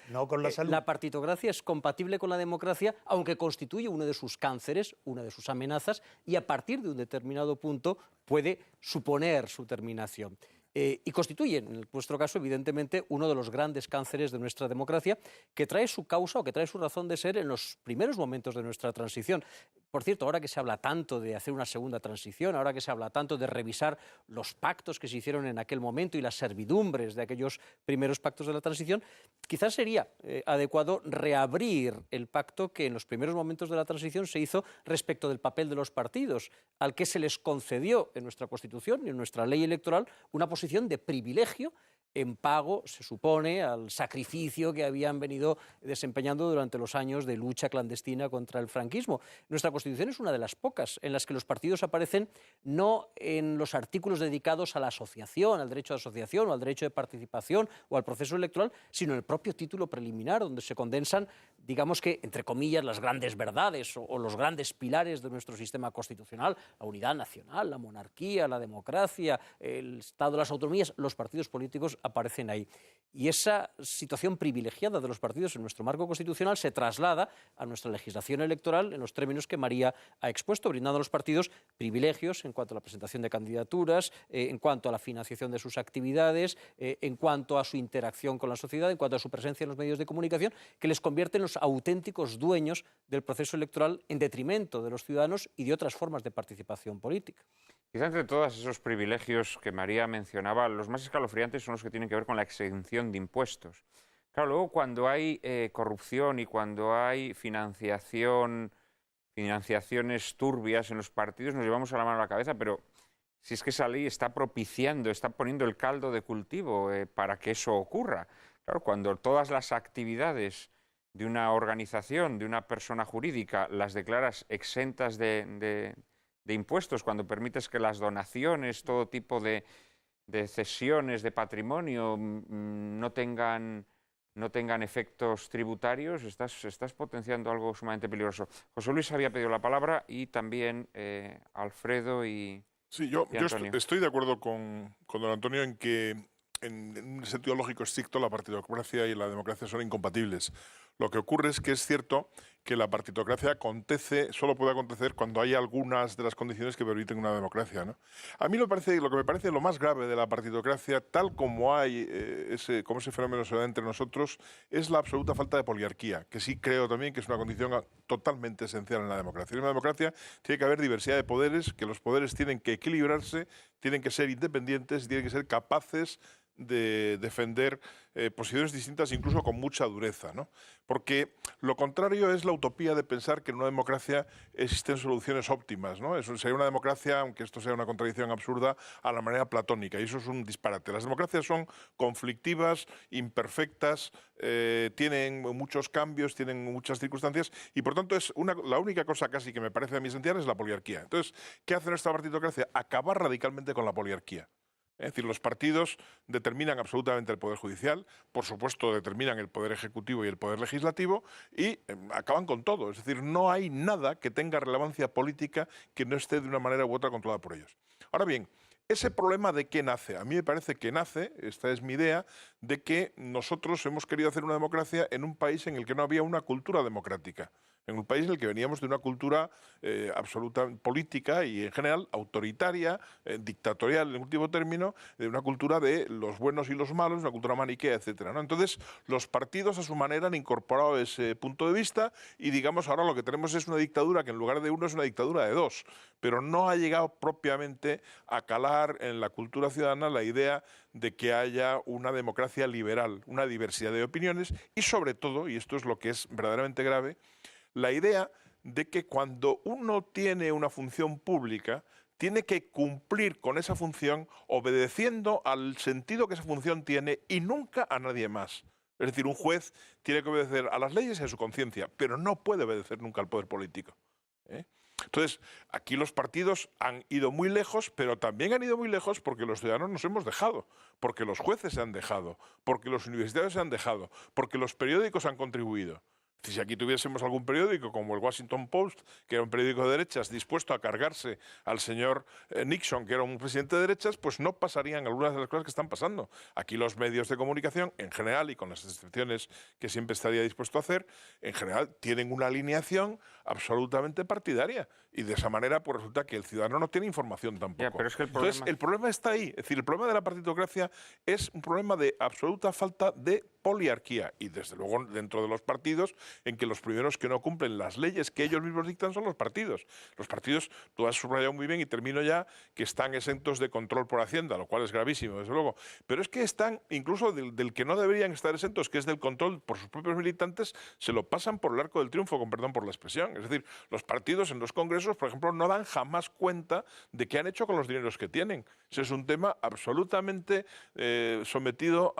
la partitocracia es compatible con la democracia, aunque constituye uno de sus cánceres, una de sus amenazas, y a partir de un determinado punto puede suponer su terminación. Y constituye, en vuestro caso, evidentemente, uno de los grandes cánceres de nuestra democracia, que trae su causa o que trae su razón de ser en los primeros momentos de nuestra transición. Por cierto, ahora que se habla tanto de hacer una segunda transición, ahora que se habla tanto de revisar los pactos que se hicieron en aquel momento y las servidumbres de aquellos primeros pactos de la transición, quizás sería adecuado reabrir el pacto que en los primeros momentos de la transición se hizo respecto del papel de los partidos, al que se les concedió en nuestra Constitución y en nuestra ley electoral una posición de privilegio en pago, se supone, al sacrificio que habían venido desempeñando durante los años de lucha clandestina contra el franquismo. Nuestra Constitución es una de las pocas en las que los partidos aparecen no en los artículos dedicados a la asociación, al derecho de asociación o al derecho de participación o al proceso electoral, sino en el propio título preliminar, donde se condensan, digamos que, entre comillas, las grandes verdades o los grandes pilares de nuestro sistema constitucional: la unidad nacional, la monarquía, la democracia, el Estado de las autonomías. Los partidos políticos aparecen ahí. Y esa situación privilegiada de los partidos en nuestro marco constitucional se traslada a nuestra legislación electoral en los términos que María ha expuesto, brindando a los partidos privilegios en cuanto a la presentación de candidaturas, en cuanto a la financiación de sus actividades, en cuanto a su interacción con la sociedad, en cuanto a su presencia en los medios de comunicación, que les convierten en los auténticos dueños del proceso electoral en detrimento de los ciudadanos y de otras formas de participación política. Quizá entre todos esos privilegios que María mencionaba, los más escalofriantes son los que tienen que ver con la exención de impuestos. Claro, luego cuando hay corrupción y cuando hay financiaciones turbias en los partidos, nos llevamos a la mano a la cabeza, pero si es que esa ley está propiciando, está poniendo el caldo de cultivo para que eso ocurra. Claro, cuando todas las actividades de una organización, de una persona jurídica, las declaras exentas de impuestos, cuando permites que las donaciones, todo tipo de cesiones de patrimonio no tengan efectos tributarios, estás potenciando algo sumamente peligroso. José Luis había pedido la palabra y también Alfredo y Sí, yo Antonio. estoy de acuerdo con don Antonio en que en un sentido lógico estricto la partidocracia y la democracia son incompatibles. Lo que ocurre es que es cierto que la partidocracia solo puede acontecer cuando hay algunas de las condiciones que permiten una democracia, ¿no? A mí lo que me parece lo más grave de la partidocracia, tal como hay como ese fenómeno se da entre nosotros, es la absoluta falta de poliarquía, que sí creo también que es una condición totalmente esencial en la democracia. En una democracia tiene que haber diversidad de poderes, que los poderes tienen que equilibrarse, tienen que ser independientes, tienen que ser capaces de defender posiciones distintas, incluso con mucha dureza, ¿no? Porque lo contrario es la utopía de pensar que en una democracia existen soluciones óptimas, ¿no? Eso sería una democracia, aunque esto sea una contradicción absurda, a la manera platónica, y eso es un disparate. Las democracias son conflictivas, imperfectas, tienen muchos cambios, tienen muchas circunstancias, y por tanto la única cosa casi que me parece a mí esencial es la poliarquía. Entonces, ¿qué hace esta partidocracia? Acabar radicalmente con la poliarquía. Es decir, los partidos determinan absolutamente el poder judicial, por supuesto determinan el poder ejecutivo y el poder legislativo y acaban con todo. Es decir, no hay nada que tenga relevancia política que no esté de una manera u otra controlada por ellos. Ahora bien, ¿ese problema de qué nace? A mí me parece que nace, esta es mi idea, de que nosotros hemos querido hacer una democracia en un país en el que no había una cultura democrática. En un país en el que veníamos de una cultura absoluta política y en general autoritaria, dictatorial en último término, de una cultura de los buenos y los malos, una cultura maniquea, etcétera, ¿no? Entonces, los partidos a su manera han incorporado ese punto de vista y digamos ahora lo que tenemos es una dictadura que en lugar de uno es una dictadura de dos, pero no ha llegado propiamente a calar en la cultura ciudadana la idea de que haya una democracia liberal, una diversidad de opiniones y sobre todo, y esto es lo que es verdaderamente grave, la idea de que cuando uno tiene una función pública, tiene que cumplir con esa función obedeciendo al sentido que esa función tiene y nunca a nadie más. Es decir, un juez tiene que obedecer a las leyes y a su conciencia, pero no puede obedecer nunca al poder político, ¿eh? Entonces, aquí los partidos han ido muy lejos, pero también han ido muy lejos porque los ciudadanos nos hemos dejado, porque los jueces se han dejado, porque los universitarios se han dejado, porque los periódicos han contribuido. Si aquí tuviésemos algún periódico como el Washington Post, que era un periódico de derechas dispuesto a cargarse al señor Nixon, que era un presidente de derechas, pues no pasarían algunas de las cosas que están pasando. Aquí los medios de comunicación, en general, y con las excepciones que siempre estaría dispuesto a hacer, en general tienen una alineación absolutamente partidaria. Y de esa manera, pues resulta que el ciudadano no tiene información tampoco. Ya, pero es que Entonces, el problema está ahí. Es decir, el problema de la partidocracia es un problema de absoluta falta de poliarquía. Y desde luego dentro de los partidos, en que los primeros que no cumplen las leyes que ellos mismos dictan son los partidos. Los partidos, tú has subrayado muy bien y termino ya, que están exentos de control por Hacienda, lo cual es gravísimo, desde luego. Pero es que están, incluso del que no deberían estar exentos, que es del control por sus propios militantes, se lo pasan por el arco del triunfo, con perdón por la expresión. Es decir, los partidos en los congresos, por ejemplo, no dan jamás cuenta de qué han hecho con los dineros que tienen. Ese es un tema absolutamente sometido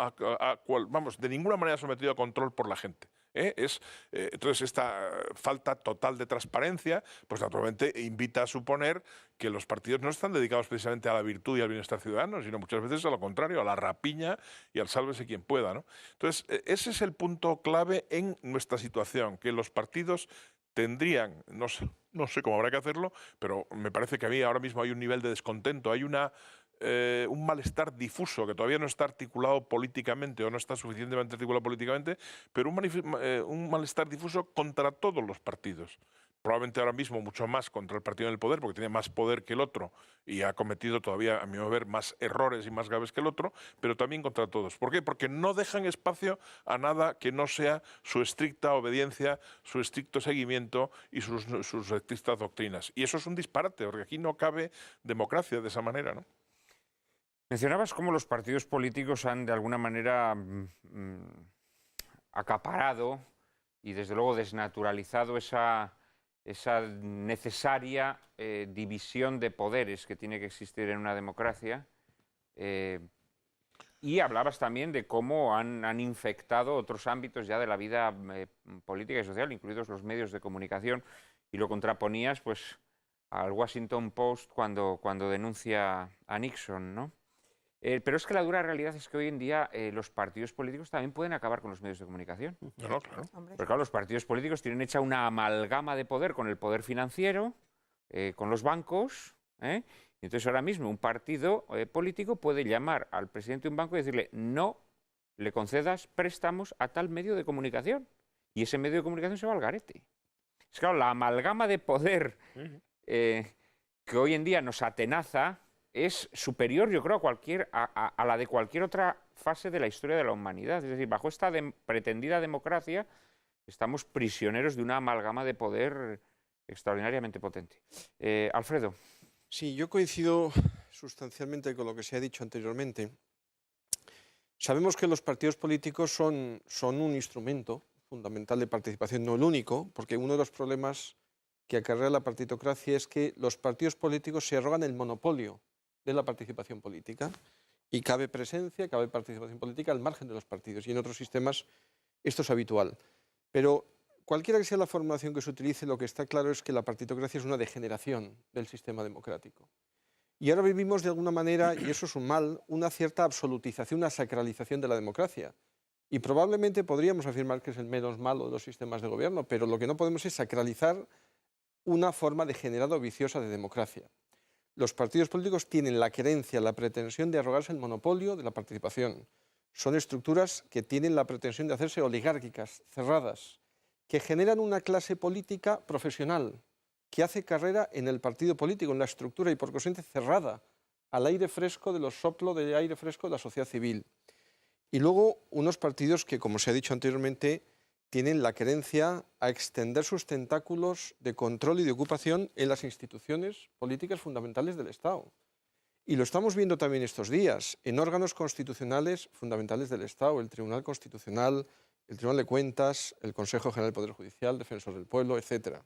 vamos, de ninguna manera sometido a control por la gente. Entonces, esta falta total de transparencia, pues naturalmente invita a suponer que los partidos no están dedicados precisamente a la virtud y al bienestar ciudadano, sino muchas veces a lo contrario, a la rapiña y al sálvese quien pueda, ¿no? Entonces, ese es el punto clave en nuestra situación, que los partidos tendrían, no sé cómo habrá que hacerlo, pero me parece que ahora mismo hay un nivel de descontento, hay un malestar difuso que todavía no está articulado políticamente o no está suficientemente articulado políticamente, pero un malestar difuso contra todos los partidos. Probablemente ahora mismo mucho más contra el partido en el poder, porque tiene más poder que el otro y ha cometido todavía, a mi ver, más errores y más graves que el otro, pero también contra todos. ¿Por qué? Porque no dejan espacio a nada que no sea su estricta obediencia, su estricto seguimiento y sus estrictas doctrinas. Y eso es un disparate, porque aquí no cabe democracia de esa manera, ¿no? Mencionabas cómo los partidos políticos han de alguna manera acaparado y desde luego desnaturalizado esa necesaria división de poderes que tiene que existir en una democracia. Y hablabas también de cómo han infectado otros ámbitos ya de la vida política y social, incluidos los medios de comunicación, y lo contraponías pues al Washington Post cuando denuncia a Nixon, ¿no? Pero es que la dura realidad es que hoy en día los partidos políticos también pueden acabar con los medios de comunicación. No, claro. Hombre. Porque claro, los partidos políticos tienen hecha una amalgama de poder con el poder financiero, con los bancos, ¿eh? Y entonces ahora mismo un partido político puede llamar al presidente de un banco y decirle no le concedas préstamos a tal medio de comunicación. Y ese medio de comunicación se va al garete. Es claro, la amalgama de poder que hoy en día nos atenaza es superior, yo creo, a la de cualquier otra fase de la historia de la humanidad. Es decir, bajo esta pretendida democracia estamos prisioneros de una amalgama de poder extraordinariamente potente. Alfredo. Sí, yo coincido sustancialmente con lo que se ha dicho anteriormente. Sabemos que los partidos políticos son un instrumento fundamental de participación, no el único, porque uno de los problemas que acarrea la partitocracia es que los partidos políticos se arrogan el monopolio de la participación política y cabe presencia, cabe participación política al margen de los partidos, y en otros sistemas esto es habitual. Pero cualquiera que sea la formulación que se utilice, lo que está claro es que la partitocracia es una degeneración del sistema democrático. Y ahora vivimos de alguna manera, y eso es un mal, una cierta absolutización, una sacralización de la democracia. Y probablemente podríamos afirmar que es el menos malo de los sistemas de gobierno, pero lo que no podemos es sacralizar una forma degenerada o viciosa de democracia. Los partidos políticos tienen la querencia, la pretensión de arrogarse el monopolio de la participación. Son estructuras que tienen la pretensión de hacerse oligárquicas, cerradas, que generan una clase política profesional, que hace carrera en el partido político, en la estructura y por consiguiente cerrada al aire fresco de los soplos de aire fresco de la sociedad civil. Y luego unos partidos que, como se ha dicho anteriormente, tienen la querencia a extender sus tentáculos de control y de ocupación en las instituciones políticas fundamentales del Estado. Y lo estamos viendo también estos días, en órganos constitucionales fundamentales del Estado, el Tribunal Constitucional, el Tribunal de Cuentas, el Consejo General del Poder Judicial, Defensor del Pueblo, etc.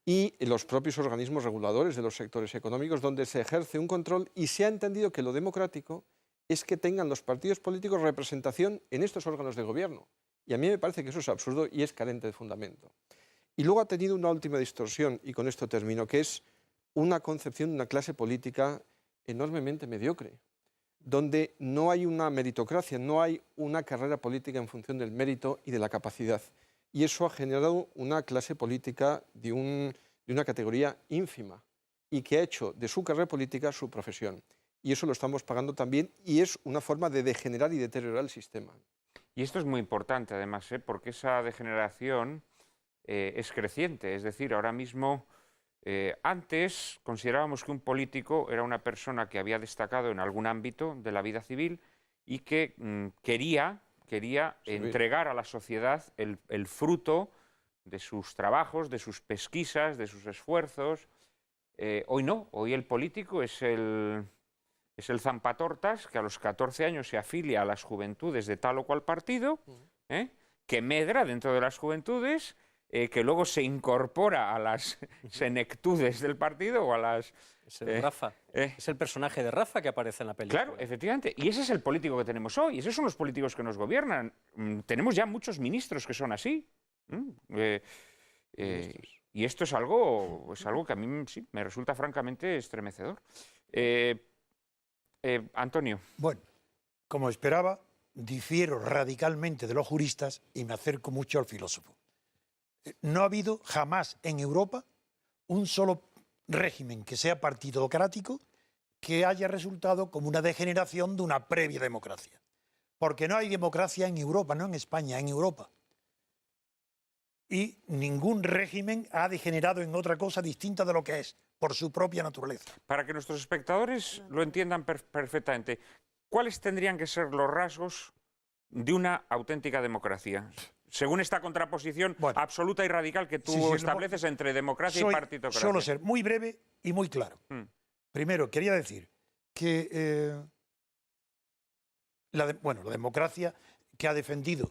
Y en los propios organismos reguladores de los sectores económicos, donde se ejerce un control y se ha entendido que lo democrático es que tengan los partidos políticos representación en estos órganos de gobierno. Y a mí me parece que eso es absurdo y es carente de fundamento. Y luego ha tenido una última distorsión, y con esto termino, que es una concepción de una clase política enormemente mediocre, donde no hay una meritocracia, no hay una carrera política en función del mérito y de la capacidad. Y eso ha generado una clase política de una categoría ínfima y que ha hecho de su carrera política su profesión. Y eso lo estamos pagando también y es una forma de degenerar y deteriorar el sistema. Y esto es muy importante, además, porque esa degeneración es creciente. Es decir, ahora mismo, antes considerábamos que un político era una persona que había destacado en algún ámbito de la vida civil y que quería entregar a la sociedad el fruto de sus trabajos, de sus pesquisas, de sus esfuerzos. Hoy no, hoy el político es el zampatortas que a los 14 años se afilia a las juventudes de tal o cual partido, que medra dentro de las juventudes, que luego se incorpora a las senectudes del partido o a las... Es el Rafa. Es el personaje de Rafa que aparece en la película. Claro, efectivamente. Y ese es el político que tenemos hoy. Esos son los políticos que nos gobiernan. Tenemos ya muchos ministros que son así. Y esto es algo que a mí sí, me resulta francamente estremecedor. Antonio. Bueno, como esperaba, difiero radicalmente de los juristas y me acerco mucho al filósofo. No ha habido jamás en Europa un solo régimen que sea partidocrático que haya resultado como una degeneración de una previa democracia. Porque no hay democracia en Europa, no en España, en Europa. Y ningún régimen ha degenerado en otra cosa distinta de lo que es, por su propia naturaleza. Para que nuestros espectadores lo entiendan perfectamente, ¿cuáles tendrían que ser los rasgos de una auténtica democracia? Según esta contraposición absoluta y radical que tú estableces entre democracia y partitocracia. Suelo ser muy breve y muy claro. Primero, quería decir que la democracia que ha defendido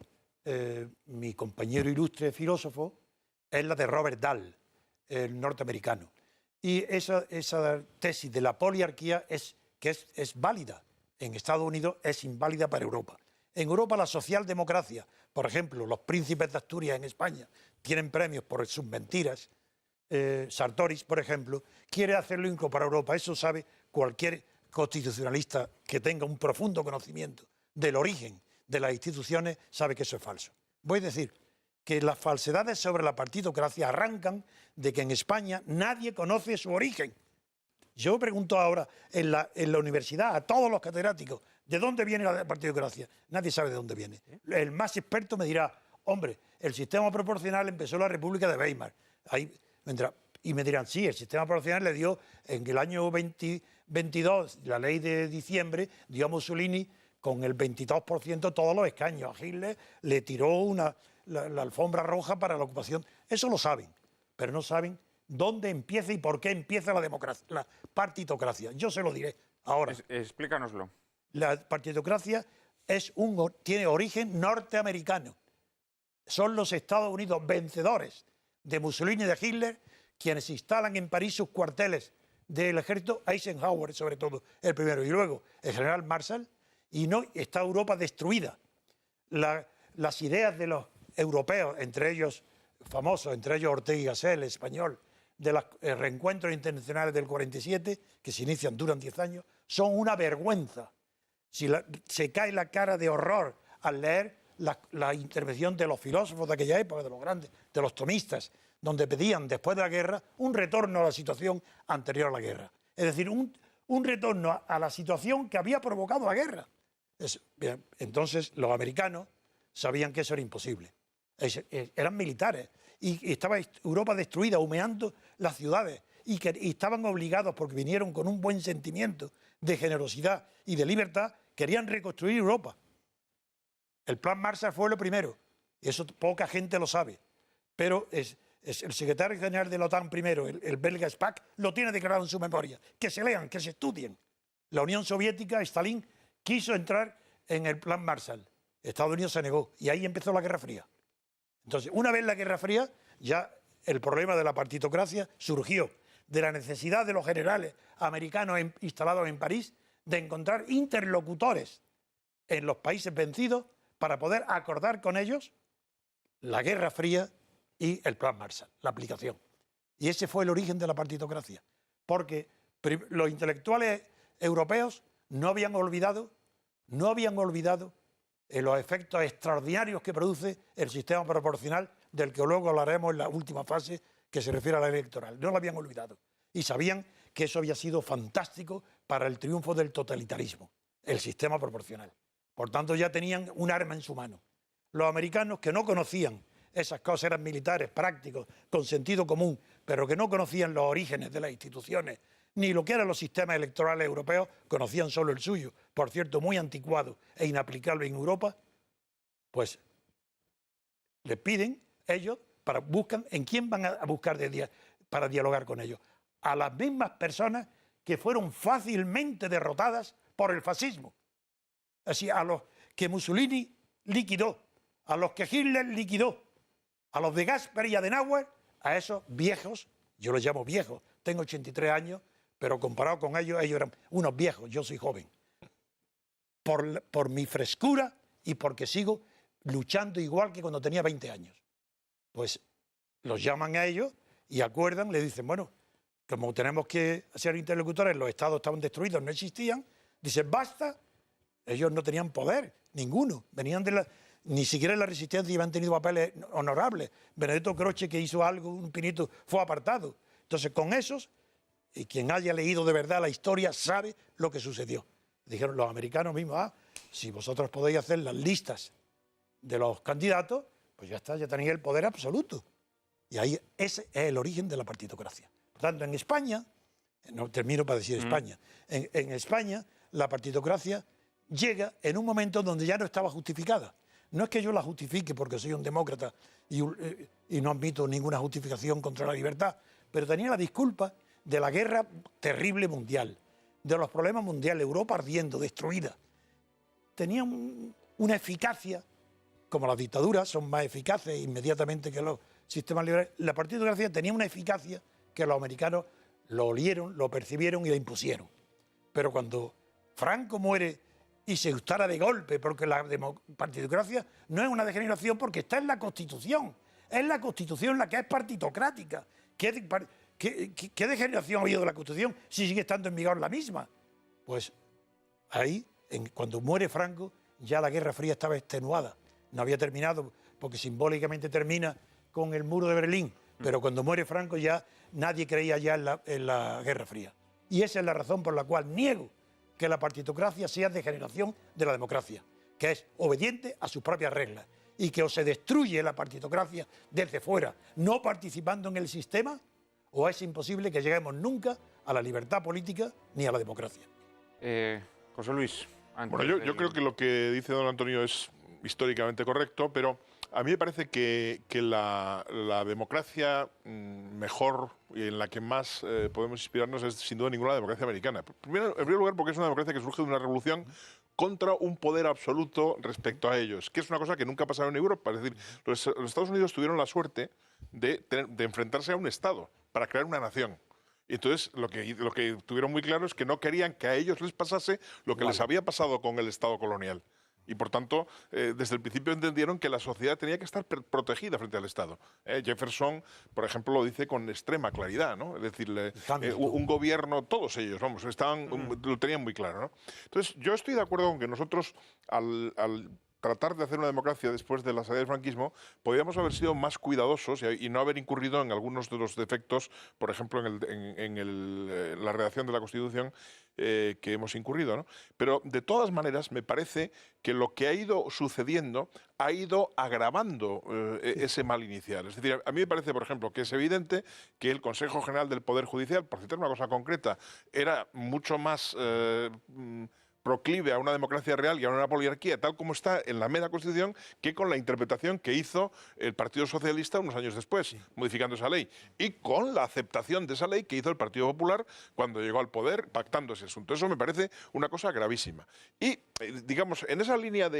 mi compañero ilustre filósofo es la de Robert Dahl, el norteamericano. Y esa tesis de la poliarquía es válida, en Estados Unidos es inválida para Europa. En Europa la socialdemocracia, por ejemplo, los príncipes de Asturias en España tienen premios por sus mentiras. Sartoris, por ejemplo, quiere hacerlo incluso para Europa. Eso sabe cualquier constitucionalista que tenga un profundo conocimiento del origen de las instituciones, sabe que eso es falso. Voy a decir que las falsedades sobre la partitocracia arrancan de que en España nadie conoce su origen. Yo pregunto ahora en la universidad a todos los catedráticos, ¿de dónde viene la partitocracia? Nadie sabe de dónde viene. El más experto me dirá, hombre, el sistema proporcional empezó en la República de Weimar. Ahí vendrá. Y me dirán, sí, el sistema proporcional le dio en el año 22, la ley de diciembre, dio a Mussolini con el 22% todos los escaños. A Hitler le tiró la alfombra roja para la ocupación. Eso lo saben, pero no saben dónde empieza y por qué empieza la democracia, la partitocracia. Yo se lo diré ahora. Explícanoslo. La partitocracia tiene origen norteamericano. Son los Estados Unidos vencedores de Mussolini y de Hitler quienes instalan en París sus cuarteles del ejército, Eisenhower sobre todo, el primero, y luego el general Marshall, y no está Europa destruida. Las ideas de los europeos, entre ellos famosos, entre ellos Ortega y Gasset, el español, de los reencuentros internacionales del 47, que se inician, duran 10 años, son una vergüenza. Se cae la cara de horror al leer la intervención de los filósofos de aquella época, de los grandes, de los tomistas, donde pedían, después de la guerra, un retorno a la situación anterior a la guerra. Es decir, un retorno a la situación que había provocado la guerra. Bien, entonces, los americanos sabían que eso era imposible. Eran militares y estaba Europa destruida, humeando las ciudades y estaban obligados, porque vinieron con un buen sentimiento de generosidad y de libertad, querían reconstruir Europa. El plan Marshall fue lo primero, y eso poca gente lo sabe, pero es el secretario general de la OTAN primero, el belga Spaak, lo tiene declarado en su memoria. Que se lean, que se estudien. La Unión Soviética, Stalin, quiso entrar en el plan Marshall. Estados Unidos se negó y ahí empezó la Guerra Fría. Entonces, una vez la Guerra Fría, ya el problema de la partitocracia surgió de la necesidad de los generales americanos instalados en París de encontrar interlocutores en los países vencidos para poder acordar con ellos la Guerra Fría y el plan Marshall, la aplicación. Y ese fue el origen de la partitocracia, porque los intelectuales europeos no habían olvidado los efectos extraordinarios que produce el sistema proporcional, del que luego hablaremos en la última fase, que se refiere a la electoral. No lo habían olvidado. Y sabían que eso había sido fantástico para el triunfo del totalitarismo, el sistema proporcional. Por tanto, ya tenían un arma en su mano. Los americanos, que no conocían esas cosas, eran militares, prácticos, con sentido común, pero que no conocían los orígenes de las instituciones, ni lo que eran los sistemas electorales europeos, conocían solo el suyo, por cierto, muy anticuado e inaplicable en Europa, pues les piden ellos, buscan en quién van a buscar para dialogar con ellos. A las mismas personas que fueron fácilmente derrotadas por el fascismo. Así, a los que Mussolini liquidó, a los que Hitler liquidó, a los de Gasperi y Adenauer, a esos viejos, yo los llamo viejos, tengo 83 años, pero comparado con ellos eran unos viejos, yo soy joven. Por mi frescura y porque sigo luchando igual que cuando tenía 20 años. Pues los llaman a ellos y acuerdan, le dicen, bueno, como tenemos que ser interlocutores, los estados estaban destruidos, no existían, dicen, basta. Ellos no tenían poder, ninguno, venían ni siquiera en la resistencia habían tenido papeles honorables. Benedetto Croce, que hizo algo, un pinito, fue apartado. Entonces, con esos, y quien haya leído de verdad la historia sabe lo que sucedió. Dijeron los americanos mismos, si vosotros podéis hacer las listas de los candidatos, pues ya está, ya tenéis el poder absoluto. Y ahí ese es el origen de la partitocracia. Por tanto, en España, no termino para decir España, en España la partitocracia llega en un momento donde ya no estaba justificada. No es que yo la justifique porque soy un demócrata y no admito ninguna justificación contra la libertad, pero tenía la disculpa de la guerra terrible mundial, de los problemas mundiales, Europa ardiendo, destruida. Tenía una eficacia, como las dictaduras son más eficaces inmediatamente que los sistemas liberales. La partitocracia tenía una eficacia que los americanos lo olieron, lo percibieron y la impusieron. Pero cuando Franco muere y se instala de golpe, porque la partitocracia no es una degeneración porque está en la Constitución. Es la Constitución la que es partitocrática. ¿Qué degeneración ha habido de la Constitución si sigue estando en vigor la misma? Pues ahí, cuando muere Franco, ya la Guerra Fría estaba extenuada. No había terminado, porque simbólicamente termina con el muro de Berlín. Pero cuando muere Franco ya nadie creía ya en la Guerra Fría. Y esa es la razón por la cual niego que la partitocracia sea degeneración de la democracia, que es obediente a sus propias reglas, y que o se destruye la partitocracia desde fuera, no participando en el sistema, o es imposible que lleguemos nunca a la libertad política ni a la democracia. José Luis. Bueno, yo creo que lo que dice don Antonio es históricamente correcto, pero a mí me parece que la democracia mejor y en la que más podemos inspirarnos es sin duda ninguna la democracia americana. En primer lugar porque es una democracia que surge de una revolución contra un poder absoluto respecto a ellos, que es una cosa que nunca ha pasado en Europa. Es decir, los Estados Unidos tuvieron la suerte de enfrentarse a un Estado para crear una nación. Y entonces lo que tuvieron muy claro es que no querían que a ellos les pasase lo que les había pasado con el Estado colonial. Y por tanto, desde el principio entendieron que la sociedad tenía que estar protegida frente al Estado. Jefferson, por ejemplo, lo dice con extrema claridad, ¿no? Es decir, un gobierno, todos ellos, vamos, lo tenían muy claro, ¿no? Entonces, yo estoy de acuerdo con que nosotros, al tratar de hacer una democracia después de la salida del franquismo, podríamos haber sido más cuidadosos y no haber incurrido en algunos de los defectos, por ejemplo, en la redacción de la Constitución que hemos incurrido, ¿no? Pero, de todas maneras, me parece que lo que ha ido sucediendo ha ido agravando ese mal inicial. Es decir, a mí me parece, por ejemplo, que es evidente que el Consejo General del Poder Judicial, por citar una cosa concreta, era mucho más proclive a una democracia real y a una poliarquía, tal como está en la mera Constitución, que con la interpretación que hizo el Partido Socialista unos años después, modificando esa ley, y con la aceptación de esa ley que hizo el Partido Popular cuando llegó al poder, pactando ese asunto. Eso me parece una cosa gravísima. Y, digamos, en esa línea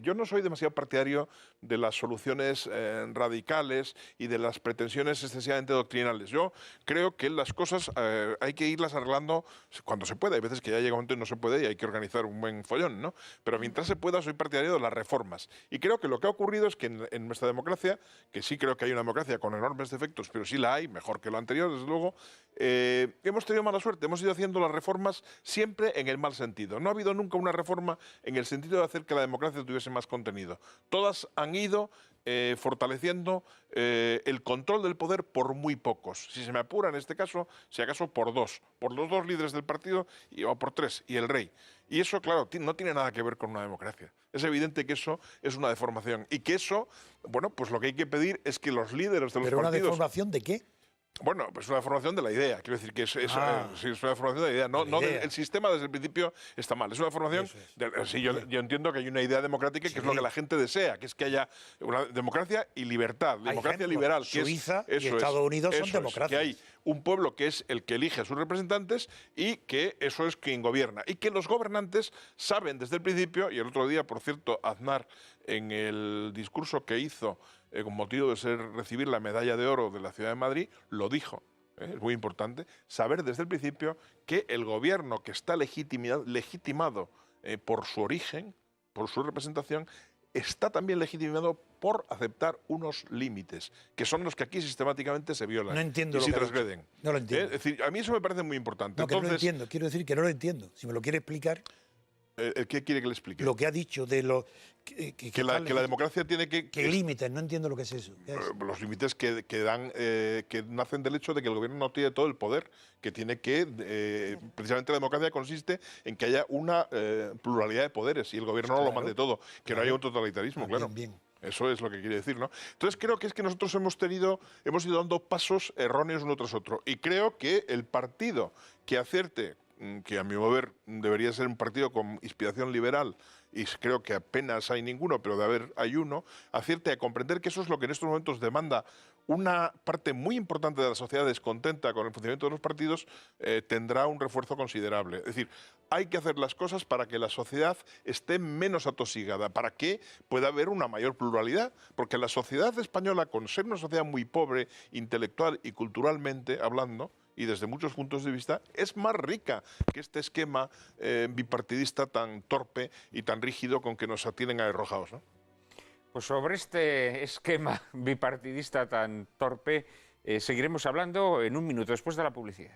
yo no soy demasiado partidario de las soluciones radicales y de las pretensiones excesivamente doctrinales. Yo creo que las cosas hay que irlas arreglando cuando se puede. Hay veces que ya llega un momento y no se puede y hay que organizar un buen follón, ¿no? Pero mientras se pueda, soy partidario de las reformas. Y creo que lo que ha ocurrido es que en nuestra democracia, que sí creo que hay una democracia con enormes defectos, pero sí la hay, mejor que lo anterior, desde luego, hemos tenido mala suerte. Hemos ido haciendo las reformas siempre en el mal sentido. No ha habido nunca una reforma en el sentido de hacer que la democracia tuviese más contenido. Todas han ido fortaleciendo el control del poder por muy pocos. Si se me apura, en este caso, si acaso por los dos líderes del partido o por tres, y el rey. Y eso, claro, no tiene nada que ver con una democracia. Es evidente que eso es una deformación. Y que eso, bueno, pues lo que hay que pedir es que los líderes de los partidos... ¿Pero una deformación de qué? Bueno, pues una deformación de la idea. Quiero decir que sí, es una deformación de la idea. No el sistema desde el principio está mal. Es una deformación... Sí, yo entiendo que hay una idea democrática que es lo que la gente desea, que es que haya una democracia y libertad. Democracia liberal. Suiza y Estados Unidos son democracias. Que hay un pueblo que es el que elige a sus representantes y que eso es quien gobierna. Y que los gobernantes saben desde el principio, y el otro día, por cierto, Aznar, en el discurso que hizo con motivo de recibir la medalla de oro de la Ciudad de Madrid, lo dijo. Es muy importante saber desde el principio que el gobierno que está legitimado por su origen, por su representación, está también legitimado por aceptar unos límites, que son los que aquí sistemáticamente se violan. No entiendo y se transgreden. No lo entiendo. Es decir, a mí eso me parece muy importante. No, que no lo entiendo. Quiero decir que no lo entiendo. Si me lo quiere explicar... ¿Qué quiere que le explique? Lo que ha dicho de lo... Que la democracia tiene que... ¿Qué límites? No entiendo lo que es eso. Los límites que nacen del hecho de que el gobierno no tiene todo el poder, que tiene que... precisamente la democracia consiste en que haya una pluralidad de poderes y el gobierno no lo mande todo, que no haya un totalitarismo, claro. Bien. Eso es lo que quiere decir, ¿no? Entonces creo que es que nosotros hemos ido dando pasos erróneos uno tras otro. Y creo que el partido que acierte, que a mi modo de ver debería ser un partido con inspiración liberal, y creo que apenas hay ninguno, pero hay uno, acierte a comprender que eso es lo que en estos momentos demanda una parte muy importante de la sociedad descontenta con el funcionamiento de los partidos, tendrá un refuerzo considerable. Es decir, hay que hacer las cosas para que la sociedad esté menos atosigada, para que pueda haber una mayor pluralidad, porque la sociedad española, con ser una sociedad muy pobre intelectual y culturalmente hablando, y desde muchos puntos de vista es más rica que este esquema bipartidista tan torpe y tan rígido con que nos atienen arrojados, ¿no? Pues sobre este esquema bipartidista tan torpe seguiremos hablando en un minuto después de la publicidad.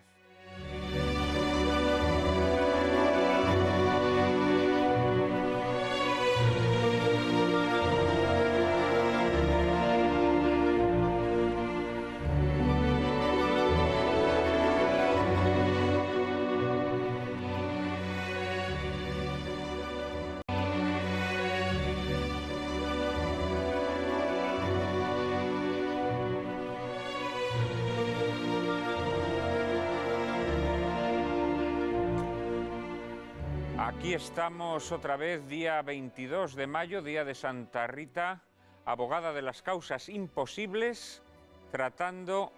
Aquí estamos otra vez, día 22 de mayo, día de Santa Rita, abogada de las causas imposibles, tratando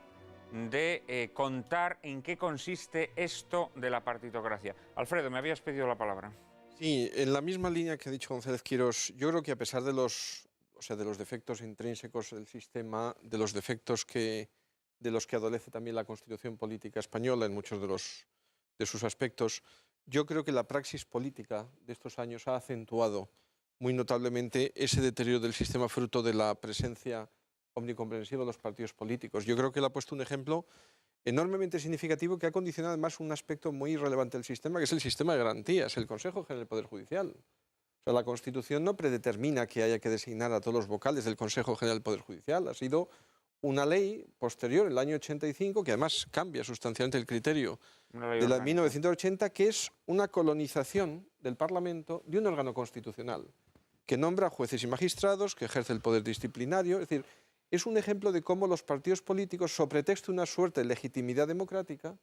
de contar en qué consiste esto de la partitocracia. Alfredo, me habías pedido la palabra. Sí, en la misma línea que ha dicho González Quirós, yo creo que a pesar de los defectos intrínsecos del sistema, de los defectos de los que adolece también la Constitución política española en muchos de sus aspectos, yo creo que la praxis política de estos años ha acentuado muy notablemente ese deterioro del sistema fruto de la presencia omnicomprensiva de los partidos políticos. Yo creo que él ha puesto un ejemplo enormemente significativo que ha condicionado además un aspecto muy relevante del sistema, que es el sistema de garantías, el Consejo General del Poder Judicial. O sea, la Constitución no predetermina que haya que designar a todos los vocales del Consejo General del Poder Judicial. Ha sido una ley posterior, en el año 85, que además cambia sustancialmente el criterio de la 1980, que es una colonización del Parlamento de un órgano constitucional, que nombra jueces y magistrados, que ejerce el poder disciplinario. Es decir, es un ejemplo de cómo los partidos políticos, sobre pretexto de una suerte de legitimidad democrática,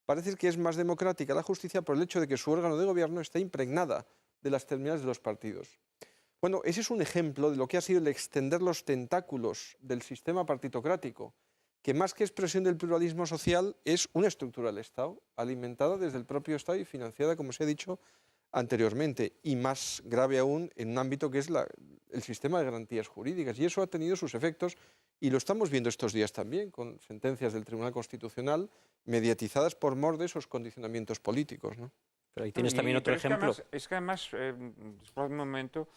parece que es más democrática la justicia por el hecho de que su órgano de gobierno está impregnada de las terminales de los partidos. Bueno, ese es un ejemplo de lo que ha sido el extender los tentáculos del sistema partitocrático, que más que expresión del pluralismo social es una estructura del Estado, alimentada desde el propio Estado y financiada, como se ha dicho anteriormente, y más grave aún en un ámbito que es el sistema de garantías jurídicas. Y eso ha tenido sus efectos, y lo estamos viendo estos días también, con sentencias del Tribunal Constitucional mediatizadas por mor de esos condicionamientos políticos, ¿no? Pero ahí tienes también otro ejemplo. Es que además, después de un momento,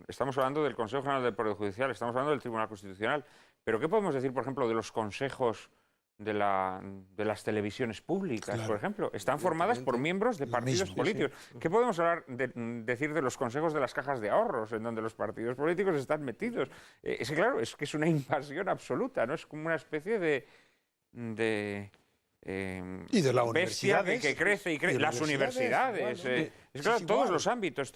estamos hablando del Consejo General del Poder Judicial, estamos hablando del Tribunal Constitucional, pero ¿qué podemos decir, por ejemplo, de los consejos de las televisiones públicas, Claro. por ejemplo? Están formadas por miembros de partidos políticos. Sí. ¿Qué podemos decir de los consejos de las cajas de ahorros, en donde los partidos políticos están metidos? Es que, claro, es que es una invasión absoluta, ¿no? Es como una especie de y de las bestia universidades que crece y crece. Las universidades. Bueno, es claro, todos los ámbitos,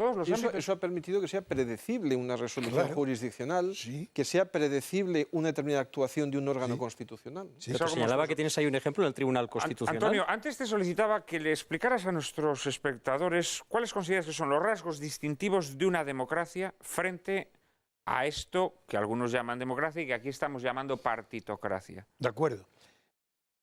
Eso ha permitido que sea predecible una resolución jurisdiccional, sí, que sea predecible una determinada actuación de un órgano constitucional. Sí. Pero señalaba que tienes ahí un ejemplo en el Tribunal Constitucional. Antonio, antes te solicitaba que le explicaras a nuestros espectadores cuáles consideras que son los rasgos distintivos de una democracia frente a esto que algunos llaman democracia y que aquí estamos llamando partitocracia. De acuerdo.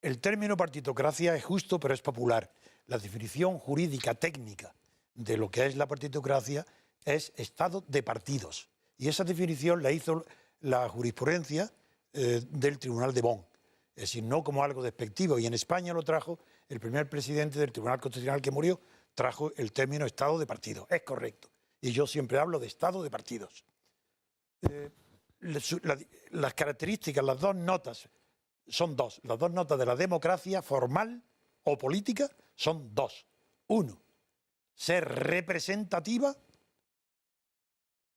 El término partitocracia es justo, pero es popular. La definición jurídica técnica de lo que es la partitocracia es estado de partidos. Y esa definición la hizo la jurisprudencia del Tribunal de Bonn. Es decir, no como algo despectivo. Y en España lo trajo el primer presidente del Tribunal Constitucional que murió, trajo el término estado de partidos. Es correcto. Y yo siempre hablo de estado de partidos. Las características, las dos notas, son dos. Las dos notas de la democracia formal o política son dos. Uno, ser representativa.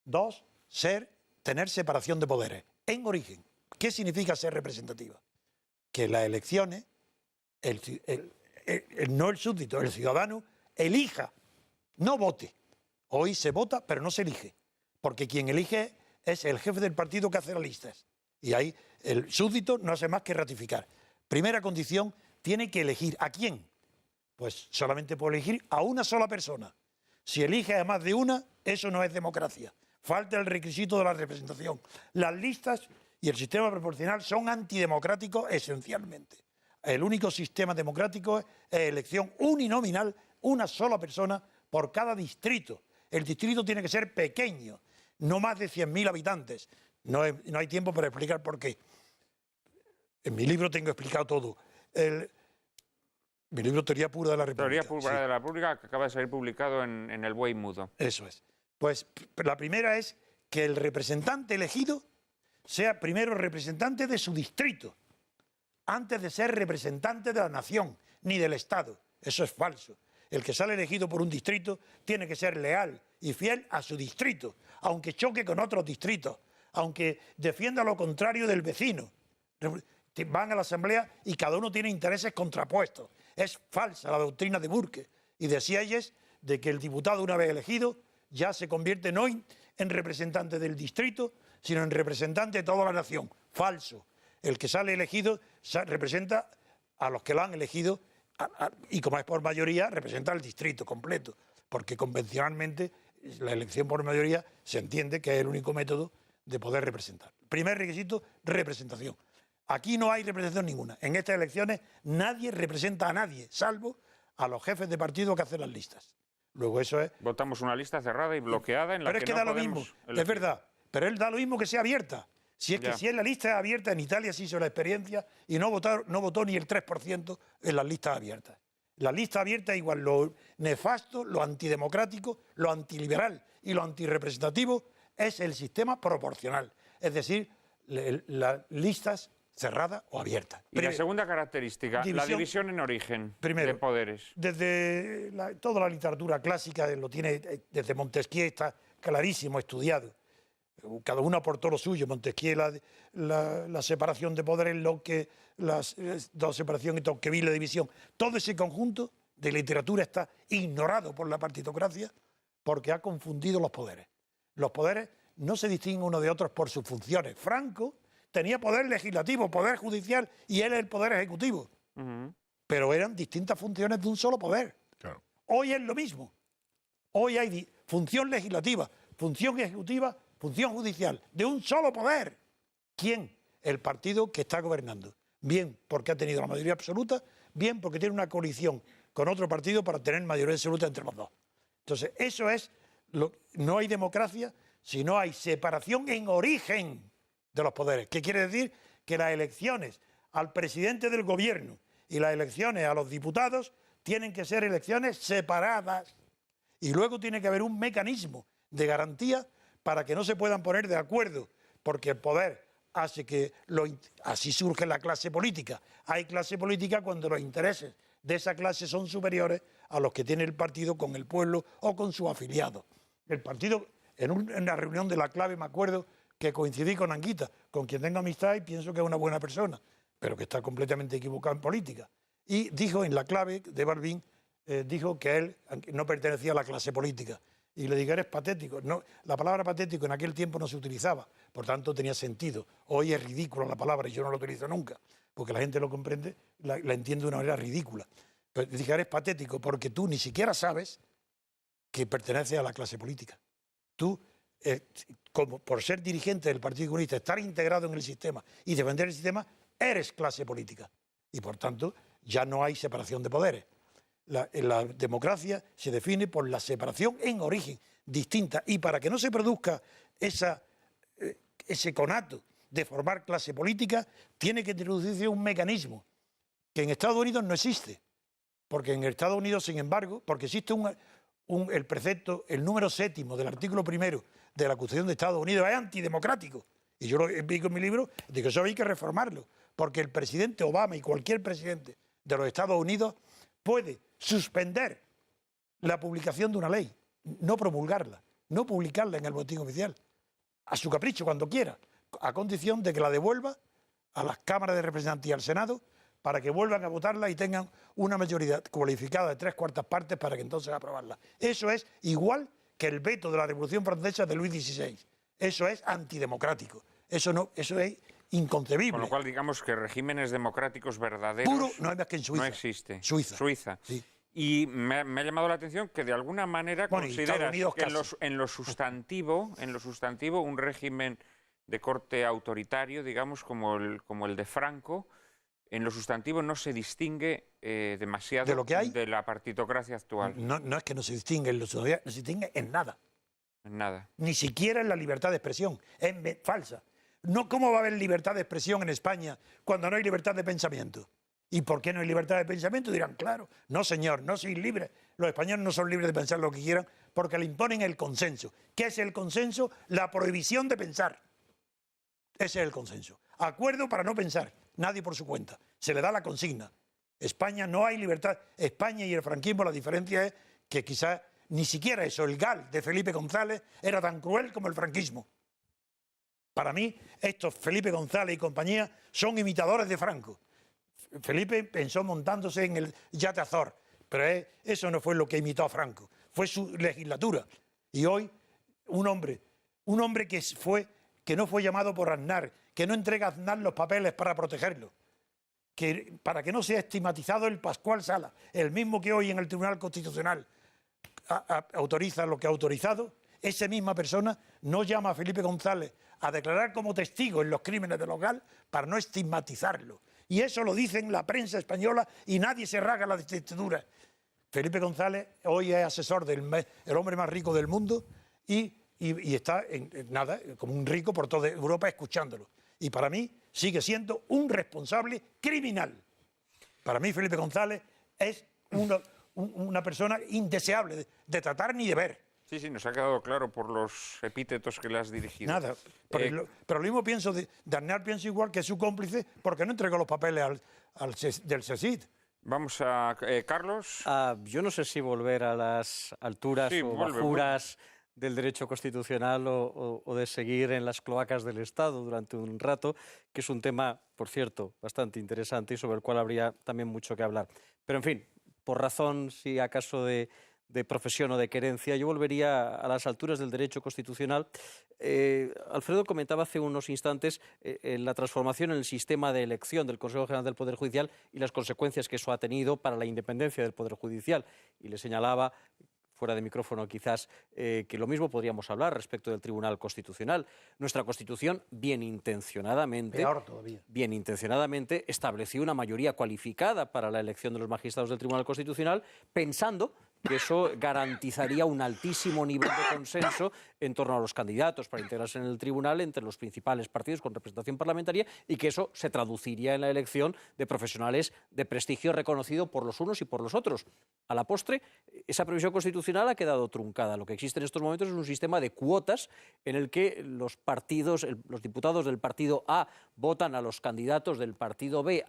Dos, tener separación de poderes. En origen, ¿qué significa ser representativa? Que las elecciones, no el súbdito, el ciudadano, elija, no vote. Hoy se vota, pero no se elige. Porque quien elige es el jefe del partido que hace las listas. Y ahí el súbdito no hace más que ratificar. Primera condición, tiene que elegir. ¿A quién? Pues solamente puede elegir a una sola persona. Si elige a más de una, eso no es democracia. Falta el requisito de la representación. Las listas y el sistema proporcional son antidemocráticos esencialmente. El único sistema democrático es elección uninominal, una sola persona por cada distrito. El distrito tiene que ser pequeño, no más de 100.000 habitantes. No hay tiempo para explicar por qué. En mi libro tengo explicado todo. Mi libro Teoría Pura de la República. Teoría Pura de la República, que acaba de salir publicado en El Buey Mudo. Eso es. Pues la primera es que el representante elegido sea primero representante de su distrito, antes de ser representante de la nación, ni del Estado. Eso es falso. El que sale elegido por un distrito tiene que ser leal y fiel a su distrito, aunque choque con otros distritos, aunque defienda lo contrario del vecino. Van a la asamblea y cada uno tiene intereses contrapuestos. Es falsa la doctrina de Burke y de Sieyès de que el diputado, una vez elegido, ya se convierte no en representante del distrito, sino en representante de toda la nación. Falso. El que sale elegido representa a los que lo han elegido y, como es por mayoría, representa al distrito completo, porque convencionalmente la elección por mayoría se entiende que es el único método de poder representar. Primer requisito, representación. Aquí no hay representación ninguna. En estas elecciones nadie representa a nadie, salvo a los jefes de partido que hacen las listas. Luego eso es... Votamos una lista cerrada y bloqueada en la pero que es que no da lo podemos mismo, elegir. es verdad. Pero él da lo mismo que sea abierta. Si es que Ya. si es la lista abierta, en Italia se hizo la experiencia y no votó ni el 3% en las listas abiertas. La lista abierta es igual lo nefasto, lo antidemocrático, lo antiliberal y lo antirrepresentativo es el sistema proporcional. Es decir, las listas cerradas o abiertas. Y la segunda característica, la división en origen de poderes. Desde toda la literatura clásica lo tiene, desde Montesquieu está clarísimo, estudiado. Cada uno aportó lo suyo. Montesquieu la separación de poderes, Locke la separación y Tocqueville la división. Todo ese conjunto de literatura está ignorado por la partitocracia porque ha confundido los poderes. Los poderes no se distinguen unos de otros por sus funciones. Franco tenía poder legislativo, poder judicial y él el poder ejecutivo. Pero eran distintas funciones de un solo poder. Claro. Hoy es lo mismo. Hoy hay función legislativa, función ejecutiva, función judicial, de un solo poder. ¿Quién? El partido que está gobernando. Bien porque ha tenido la mayoría absoluta, bien porque tiene una coalición con otro partido para tener mayoría absoluta entre los dos. Entonces, eso es, no hay democracia si no hay separación en origen de los poderes. ¿Qué quiere decir? Que las elecciones al presidente del gobierno y las elecciones a los diputados tienen que ser elecciones separadas. Y luego tiene que haber un mecanismo de garantía para que no se puedan poner de acuerdo, porque el poder hace que así surge la clase política. Hay clase política cuando los intereses de esa clase son superiores a los que tiene el partido con el pueblo o con sus afiliados. El partido, en una reunión de la clave, me acuerdo que coincidí con Anguita, con quien tengo amistad y pienso que es una buena persona, pero que está completamente equivocado en política. Y dijo en la clave de Balbín, dijo que él no pertenecía a la clase política. Y le dije, eres patético. No, la palabra patético en aquel tiempo no se utilizaba, por tanto tenía sentido. Hoy es ridícula la palabra y yo no la utilizo nunca, porque la gente lo comprende, la entiende de una manera ridícula. Pero le dije, eres patético porque tú ni siquiera sabes que perteneces a la clase política. Tú, como por ser dirigente del Partido Comunista, estar integrado en el sistema y defender el sistema, eres clase política. Y por tanto, ya no hay separación de poderes. La democracia se define por la separación en origen distinta. Y para que no se produzca ese conato de formar clase política, tiene que introducirse un mecanismo que en Estados Unidos no existe. Porque en Estados Unidos, sin embargo, porque existe el precepto, el número 7 del artículo 1 de la Constitución de Estados Unidos, es antidemocrático. Y yo lo explico en mi libro, digo, eso hay que reformarlo. Porque el presidente Obama y cualquier presidente de los Estados Unidos puede suspender la publicación de una ley, no promulgarla, no publicarla en el boletín oficial, a su capricho cuando quiera, a condición de que la devuelva a las cámaras de representantes y al Senado para que vuelvan a votarla y tengan una mayoría cualificada de 3/4 partes para que entonces aprobarla. Eso es igual que el veto de la Revolución Francesa de Luis XVI. Eso es antidemocrático. Eso es inconcebible. Con lo cual, digamos que regímenes democráticos verdaderos Puro, no hay más que en Suiza. no existe. Suiza. Sí. Y me ha llamado la atención que de alguna manera consideras que en lo sustantivo, un régimen de corte autoritario, digamos, como el de Franco, en lo sustantivo no se distingue demasiado ¿De lo que hay? de la partitocracia actual. No es que no se distingue en lo sustantivo, no se distingue en nada. En nada. Ni siquiera en la libertad de expresión. Es falsa. No, ¿cómo va a haber libertad de expresión en España cuando no hay libertad de pensamiento? ¿Y por qué no hay libertad de pensamiento? Dirán, claro, no señor, no sois libres. Los españoles no son libres de pensar lo que quieran porque le imponen el consenso. ¿Qué es el consenso? La prohibición de pensar. Ese es el consenso. Acuerdo para no pensar, nadie por su cuenta. Se le da la consigna. España no hay libertad. España y el franquismo, la diferencia es que quizás ni siquiera eso, el GAL de Felipe González era tan cruel como el franquismo. Para mí, estos Felipe González y compañía son imitadores de Franco. Felipe pensó montándose en el yate Azor, pero eso no fue lo que imitó a Franco, fue su legislatura. Y hoy, un hombre que no fue llamado por Aznar, que no entrega a Aznar los papeles para protegerlo, para que no sea estigmatizado el Pascual Sala, el mismo que hoy en el Tribunal Constitucional autoriza lo que ha autorizado, esa misma persona no llama a Felipe González a declarar como testigo en los crímenes de los GAL para no estigmatizarlo. Y eso lo dicen la prensa española y nadie se rasga las vestiduras. Felipe González hoy es asesor del hombre más rico del mundo y está como un rico por toda Europa escuchándolo. Y para mí sigue siendo un responsable criminal. Para mí Felipe González es una persona indeseable de tratar ni de ver. Sí, nos ha quedado claro por los epítetos que le has dirigido. Nada, pero lo mismo pienso de Aznar, pienso igual que es su cómplice, porque no entregó los papeles del CSIC. Vamos a Carlos. Yo no sé si volver a las alturas o bajuras del derecho constitucional o de seguir en las cloacas del Estado durante un rato, que es un tema, por cierto, bastante interesante y sobre el cual habría también mucho que hablar. Pero, en fin, por razón, si acaso de profesión o de querencia, yo volvería a las alturas del derecho constitucional. Alfredo comentaba hace unos instantes la transformación en el sistema de elección del Consejo General del Poder Judicial y las consecuencias que eso ha tenido para la independencia del Poder Judicial. Y le señalaba, fuera de micrófono quizás, que lo mismo podríamos hablar respecto del Tribunal Constitucional. Nuestra Constitución, bien intencionadamente, estableció una mayoría cualificada para la elección de los magistrados del Tribunal Constitucional, pensando que eso garantizaría un altísimo nivel de consenso en torno a los candidatos para integrarse en el tribunal entre los principales partidos con representación parlamentaria y que eso se traduciría en la elección de profesionales de prestigio reconocido por los unos y por los otros. A la postre, esa previsión constitucional ha quedado truncada. Lo que existe en estos momentos es un sistema de cuotas en el que los diputados del partido A votan a los candidatos del partido B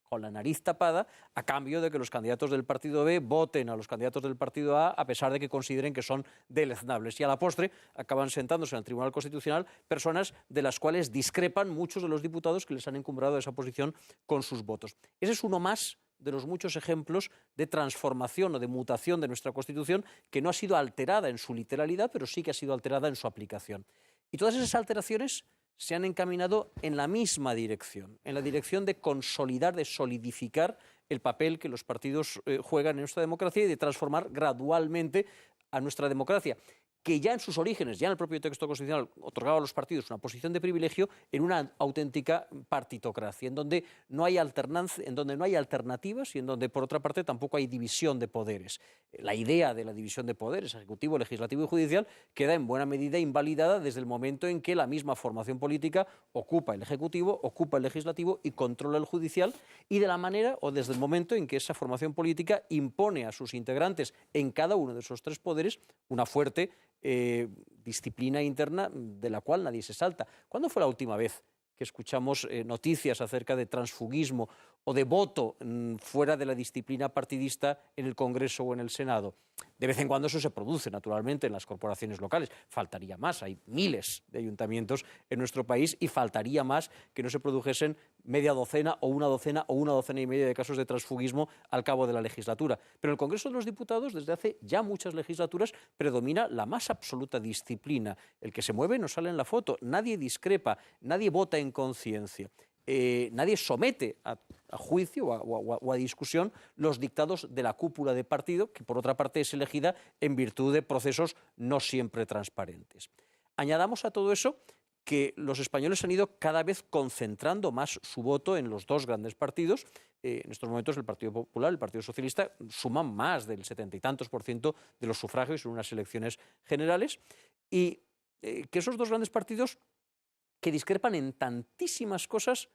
con la nariz tapada, a cambio de que los candidatos del partido B voten a los candidatos del partido A pesar de que consideren que son deleznables. Y a la postre acaban sentándose en el Tribunal Constitucional personas de las cuales discrepan muchos de los diputados que les han encumbrado a esa posición con sus votos. Ese es uno más de los muchos ejemplos de transformación o de mutación de nuestra Constitución que no ha sido alterada en su literalidad, pero sí que ha sido alterada en su aplicación. Y todas esas alteraciones se han encaminado en la misma dirección, en la dirección de consolidar, de solidificar el papel que los partidos juegan en nuestra democracia y de transformar gradualmente a nuestra democracia, que ya en sus orígenes, ya en el propio texto constitucional, otorgaba a los partidos una posición de privilegio en una auténtica partitocracia, en donde no hay alternancia, en donde no hay alternativas y en donde, por otra parte, tampoco hay división de poderes. La idea de la división de poderes, ejecutivo, legislativo y judicial, queda en buena medida invalidada desde el momento en que la misma formación política ocupa el ejecutivo, ocupa el legislativo y controla el judicial, y de la manera o desde el momento en que esa formación política impone a sus integrantes en cada uno de esos tres poderes una fuerte disciplina interna de la cual nadie se salta. ¿Cuándo fue la última vez que escuchamos noticias acerca de transfugismo o de voto fuera de la disciplina partidista en el Congreso o en el Senado? De vez en cuando eso se produce, naturalmente, en las corporaciones locales. Faltaría más, hay miles de ayuntamientos en nuestro país y faltaría más que no se produjesen media docena o una docena y media de casos de transfugismo al cabo de la legislatura. Pero en el Congreso de los Diputados, desde hace ya muchas legislaturas, predomina la más absoluta disciplina. El que se mueve no sale en la foto, nadie discrepa, nadie vota en conciencia. Nadie somete a juicio o a discusión los dictados de la cúpula de partido, que por otra parte es elegida en virtud de procesos no siempre transparentes. Añadamos a todo eso que los españoles han ido cada vez concentrando más su voto en los dos grandes partidos. En estos momentos el Partido Popular y el Partido Socialista suman más del 70 y tantos % de los sufragios en unas elecciones generales, y que esos dos grandes partidos, que discrepan en tantísimas cosas,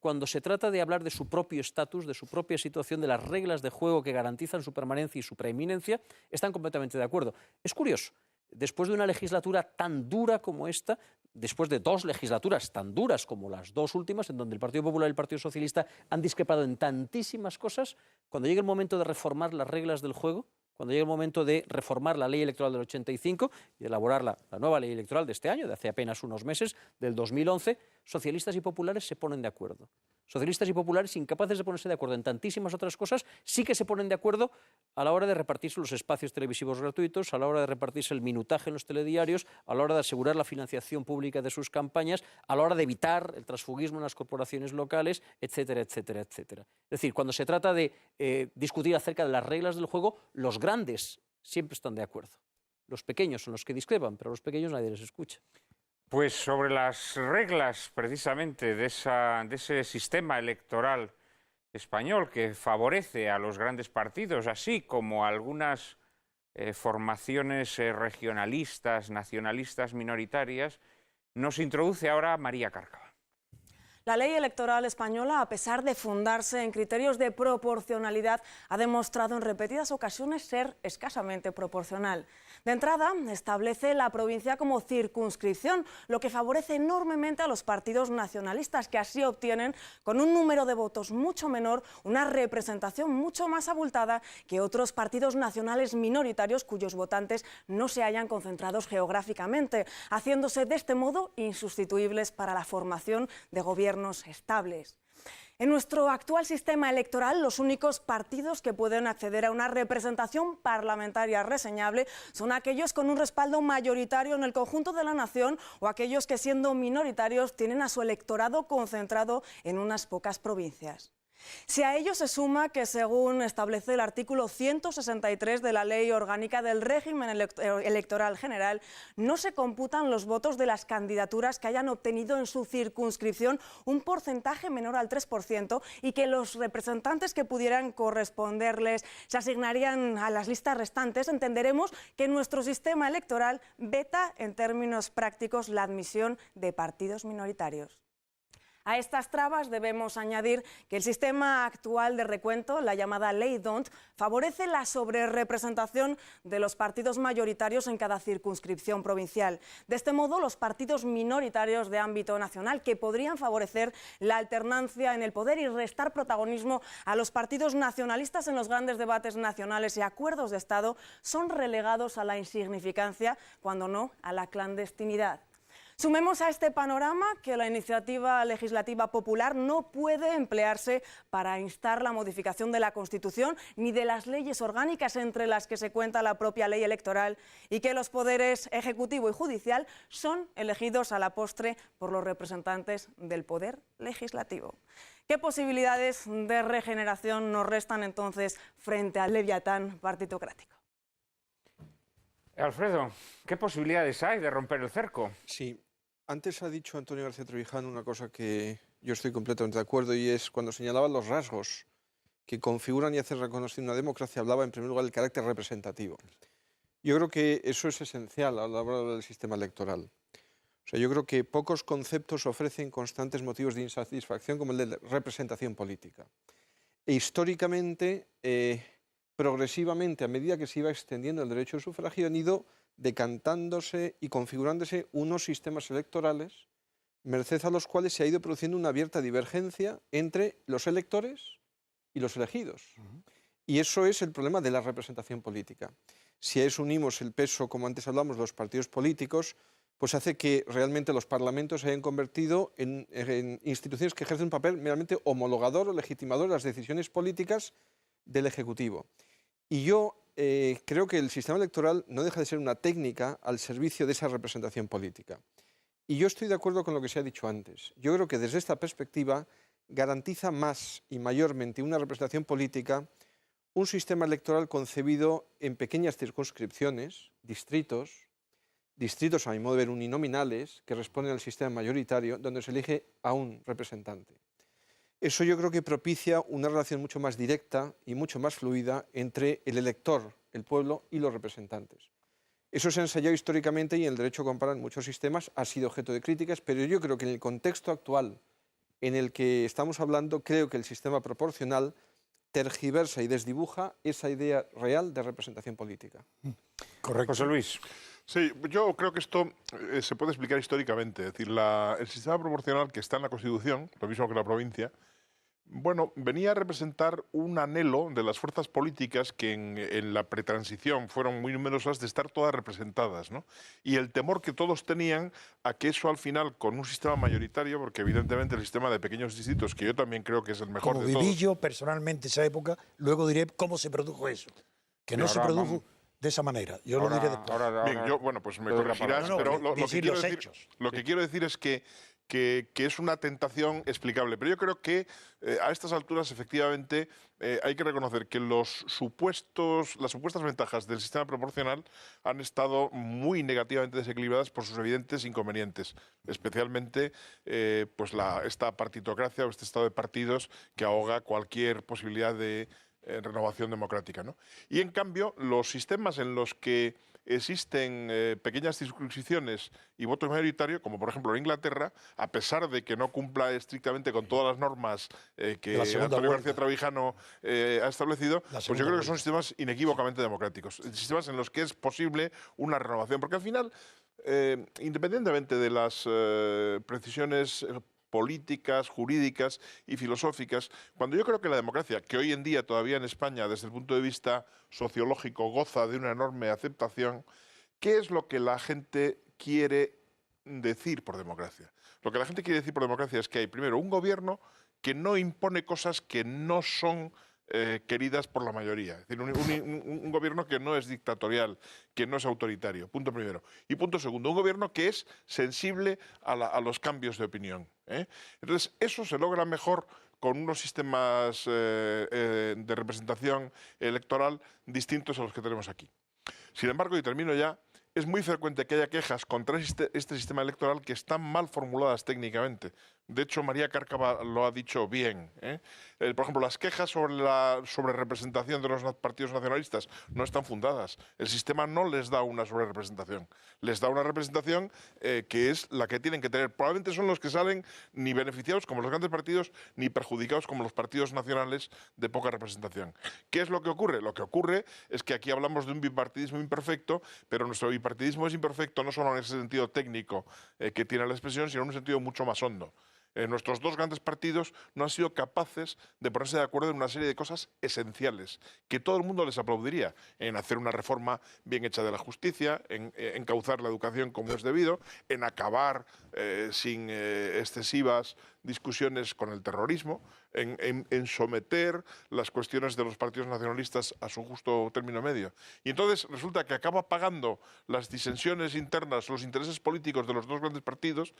cuando se trata de hablar de su propio estatus, de su propia situación, de las reglas de juego que garantizan su permanencia y su preeminencia, están completamente de acuerdo. Es curioso, después de una legislatura tan dura como esta, después de 2 legislaturas tan duras como las 2 últimas, en donde el Partido Popular y el Partido Socialista han discrepado en tantísimas cosas, cuando llegue el momento de reformar las reglas del juego, cuando llegue el momento de reformar la ley electoral del 85 y de elaborar la nueva ley electoral de este año, de hace apenas unos meses, del 2011, socialistas y populares se ponen de acuerdo. Socialistas y populares, incapaces de ponerse de acuerdo en tantísimas otras cosas, sí que se ponen de acuerdo a la hora de repartirse los espacios televisivos gratuitos, a la hora de repartirse el minutaje en los telediarios, a la hora de asegurar la financiación pública de sus campañas, a la hora de evitar el transfugismo en las corporaciones locales, etcétera, etcétera, etcétera. Es decir, cuando se trata de discutir acerca de las reglas del juego, los grandes siempre están de acuerdo. Los pequeños son los que discrepan, pero a los pequeños nadie les escucha. Pues sobre las reglas precisamente de ese sistema electoral español que favorece a los grandes partidos, así como a algunas formaciones regionalistas, nacionalistas, minoritarias, nos introduce ahora María Cárcava. La ley electoral española, a pesar de fundarse en criterios de proporcionalidad, ha demostrado en repetidas ocasiones ser escasamente proporcional. De entrada, establece la provincia como circunscripción, lo que favorece enormemente a los partidos nacionalistas, que así obtienen, con un número de votos mucho menor, una representación mucho más abultada que otros partidos nacionales minoritarios cuyos votantes no se hayan concentrados geográficamente, haciéndose de este modo insustituibles para la formación de gobiernos estables. En nuestro actual sistema electoral, los únicos partidos que pueden acceder a una representación parlamentaria reseñable son aquellos con un respaldo mayoritario en el conjunto de la nación o aquellos que, siendo minoritarios, tienen a su electorado concentrado en unas pocas provincias. Si a ello se suma que, según establece el artículo 163 de la Ley Orgánica del Régimen Electoral General, no se computan los votos de las candidaturas que hayan obtenido en su circunscripción un porcentaje menor al 3% y que los representantes que pudieran corresponderles se asignarían a las listas restantes, entenderemos que nuestro sistema electoral veta en términos prácticos la admisión de partidos minoritarios. A estas trabas debemos añadir que el sistema actual de recuento, la llamada Ley D'Hondt, favorece la sobrerepresentación de los partidos mayoritarios en cada circunscripción provincial. De este modo, los partidos minoritarios de ámbito nacional, que podrían favorecer la alternancia en el poder y restar protagonismo a los partidos nacionalistas en los grandes debates nacionales y acuerdos de Estado, son relegados a la insignificancia, cuando no a la clandestinidad. Sumemos a este panorama que la iniciativa legislativa popular no puede emplearse para instar la modificación de la Constitución ni de las leyes orgánicas, entre las que se cuenta la propia ley electoral, y que los poderes ejecutivo y judicial son elegidos a la postre por los representantes del poder legislativo. ¿Qué posibilidades de regeneración nos restan entonces frente al leviatán partitocrático? Alfredo, ¿qué posibilidades hay de romper el cerco? Sí, antes ha dicho Antonio García Trevijano una cosa que yo estoy completamente de acuerdo, y es cuando señalaba los rasgos que configuran y hacen reconocer una democracia, hablaba en primer lugar del carácter representativo. Yo creo que eso es esencial a la hora del sistema electoral. O sea, yo creo que pocos conceptos ofrecen constantes motivos de insatisfacción como el de representación política. E históricamente, progresivamente, a medida que se iba extendiendo el derecho de sufragio, han ido decantándose y configurándose unos sistemas electorales, merced a los cuales se ha ido produciendo una abierta divergencia entre los electores y los elegidos. Y eso es el problema de la representación política. Si a eso unimos el peso, como antes hablamos, de los partidos políticos, pues hace que realmente los parlamentos se hayan convertido en instituciones que ejercen un papel meramente homologador o legitimador de las decisiones políticas del Ejecutivo. Y yo creo que el sistema electoral no deja de ser una técnica al servicio de esa representación política. Y yo estoy de acuerdo con lo que se ha dicho antes. Yo creo que desde esta perspectiva garantiza más y mayormente una representación política un sistema electoral concebido en pequeñas circunscripciones, distritos a mi modo de ver uninominales, que responden al sistema mayoritario, donde se elige a un representante. Eso yo creo que propicia una relación mucho más directa y mucho más fluida entre el elector, el pueblo y los representantes. Eso se ha ensayado históricamente y en el derecho comparado en muchos sistemas ha sido objeto de críticas, pero yo creo que en el contexto actual en el que estamos hablando, creo que el sistema proporcional tergiversa y desdibuja esa idea real de representación política. Correcto. José Luis. Sí, yo creo que esto se puede explicar históricamente. Es decir, el sistema proporcional que está en la Constitución, lo mismo que la provincia, bueno, venía a representar un anhelo de las fuerzas políticas que en la pretransición fueron muy numerosas de estar todas representadas, ¿no? Y el temor que todos tenían a que eso al final, con un sistema mayoritario, porque evidentemente el sistema de pequeños distritos, que yo también creo que es el mejor Como de todos. viví yo personalmente esa época, luego diré cómo se produjo eso. Que no se produjo de esa manera. Yo lo diré después. Bien, yo, bueno, pues me te doy la corregirás, palabra. pero No, lo que decir quiero los decir, hechos. lo que quiero decir es que es una tentación explicable. Pero yo creo que a estas alturas, efectivamente, hay que reconocer que las supuestas ventajas del sistema proporcional han estado muy negativamente desequilibradas por sus evidentes inconvenientes, especialmente pues esta partitocracia o este estado de partidos que ahoga cualquier posibilidad de renovación democrática, ¿no? Y en cambio, los sistemas en los que existen pequeñas circunscripciones y voto mayoritario, como por ejemplo en Inglaterra, a pesar de que no cumpla estrictamente con todas las normas que Antonio García Trevijano ha establecido, pues yo creo que son sistemas inequívocamente democráticos, sistemas en los que es posible una renovación, porque al final, independientemente de las precisiones políticas, jurídicas y filosóficas, cuando yo creo que la democracia, que hoy en día todavía en España, desde el punto de vista sociológico, goza de una enorme aceptación, ¿qué es lo que la gente quiere decir por democracia? Lo que la gente quiere decir por democracia es que hay, primero, un gobierno que no impone cosas que no son queridas por la mayoría. Es decir, un gobierno que no es dictatorial, que no es autoritario, punto primero. Y punto segundo, un gobierno que es sensible a los cambios de opinión. Entonces, eso se logra mejor con unos sistemas de representación electoral distintos a los que tenemos aquí. Sin embargo, y termino ya, es muy frecuente que haya quejas contra este sistema electoral que están mal formuladas técnicamente. De hecho, María Cárcava lo ha dicho bien. Por ejemplo, las quejas sobre representación de los partidos nacionalistas no están fundadas. El sistema no les da una sobrerepresentación. Les da una representación que es la que tienen que tener. Probablemente son los que salen ni beneficiados como los grandes partidos, ni perjudicados como los partidos nacionales de poca representación. ¿Qué es lo que ocurre? Lo que ocurre es que aquí hablamos de un bipartidismo imperfecto, pero nuestro bipartidismo es imperfecto no solo en ese sentido técnico que tiene la expresión, sino en un sentido mucho más hondo. Nuestros dos grandes partidos no han sido capaces de ponerse de acuerdo en una serie de cosas esenciales que todo el mundo les aplaudiría, en hacer una reforma bien hecha de la justicia, en encauzar la educación como es debido, en acabar sin excesivas discusiones con el terrorismo, en someter las cuestiones de los partidos nacionalistas a su justo término medio. Y entonces resulta que acaba pagando las disensiones internas, los intereses políticos de los dos grandes partidos,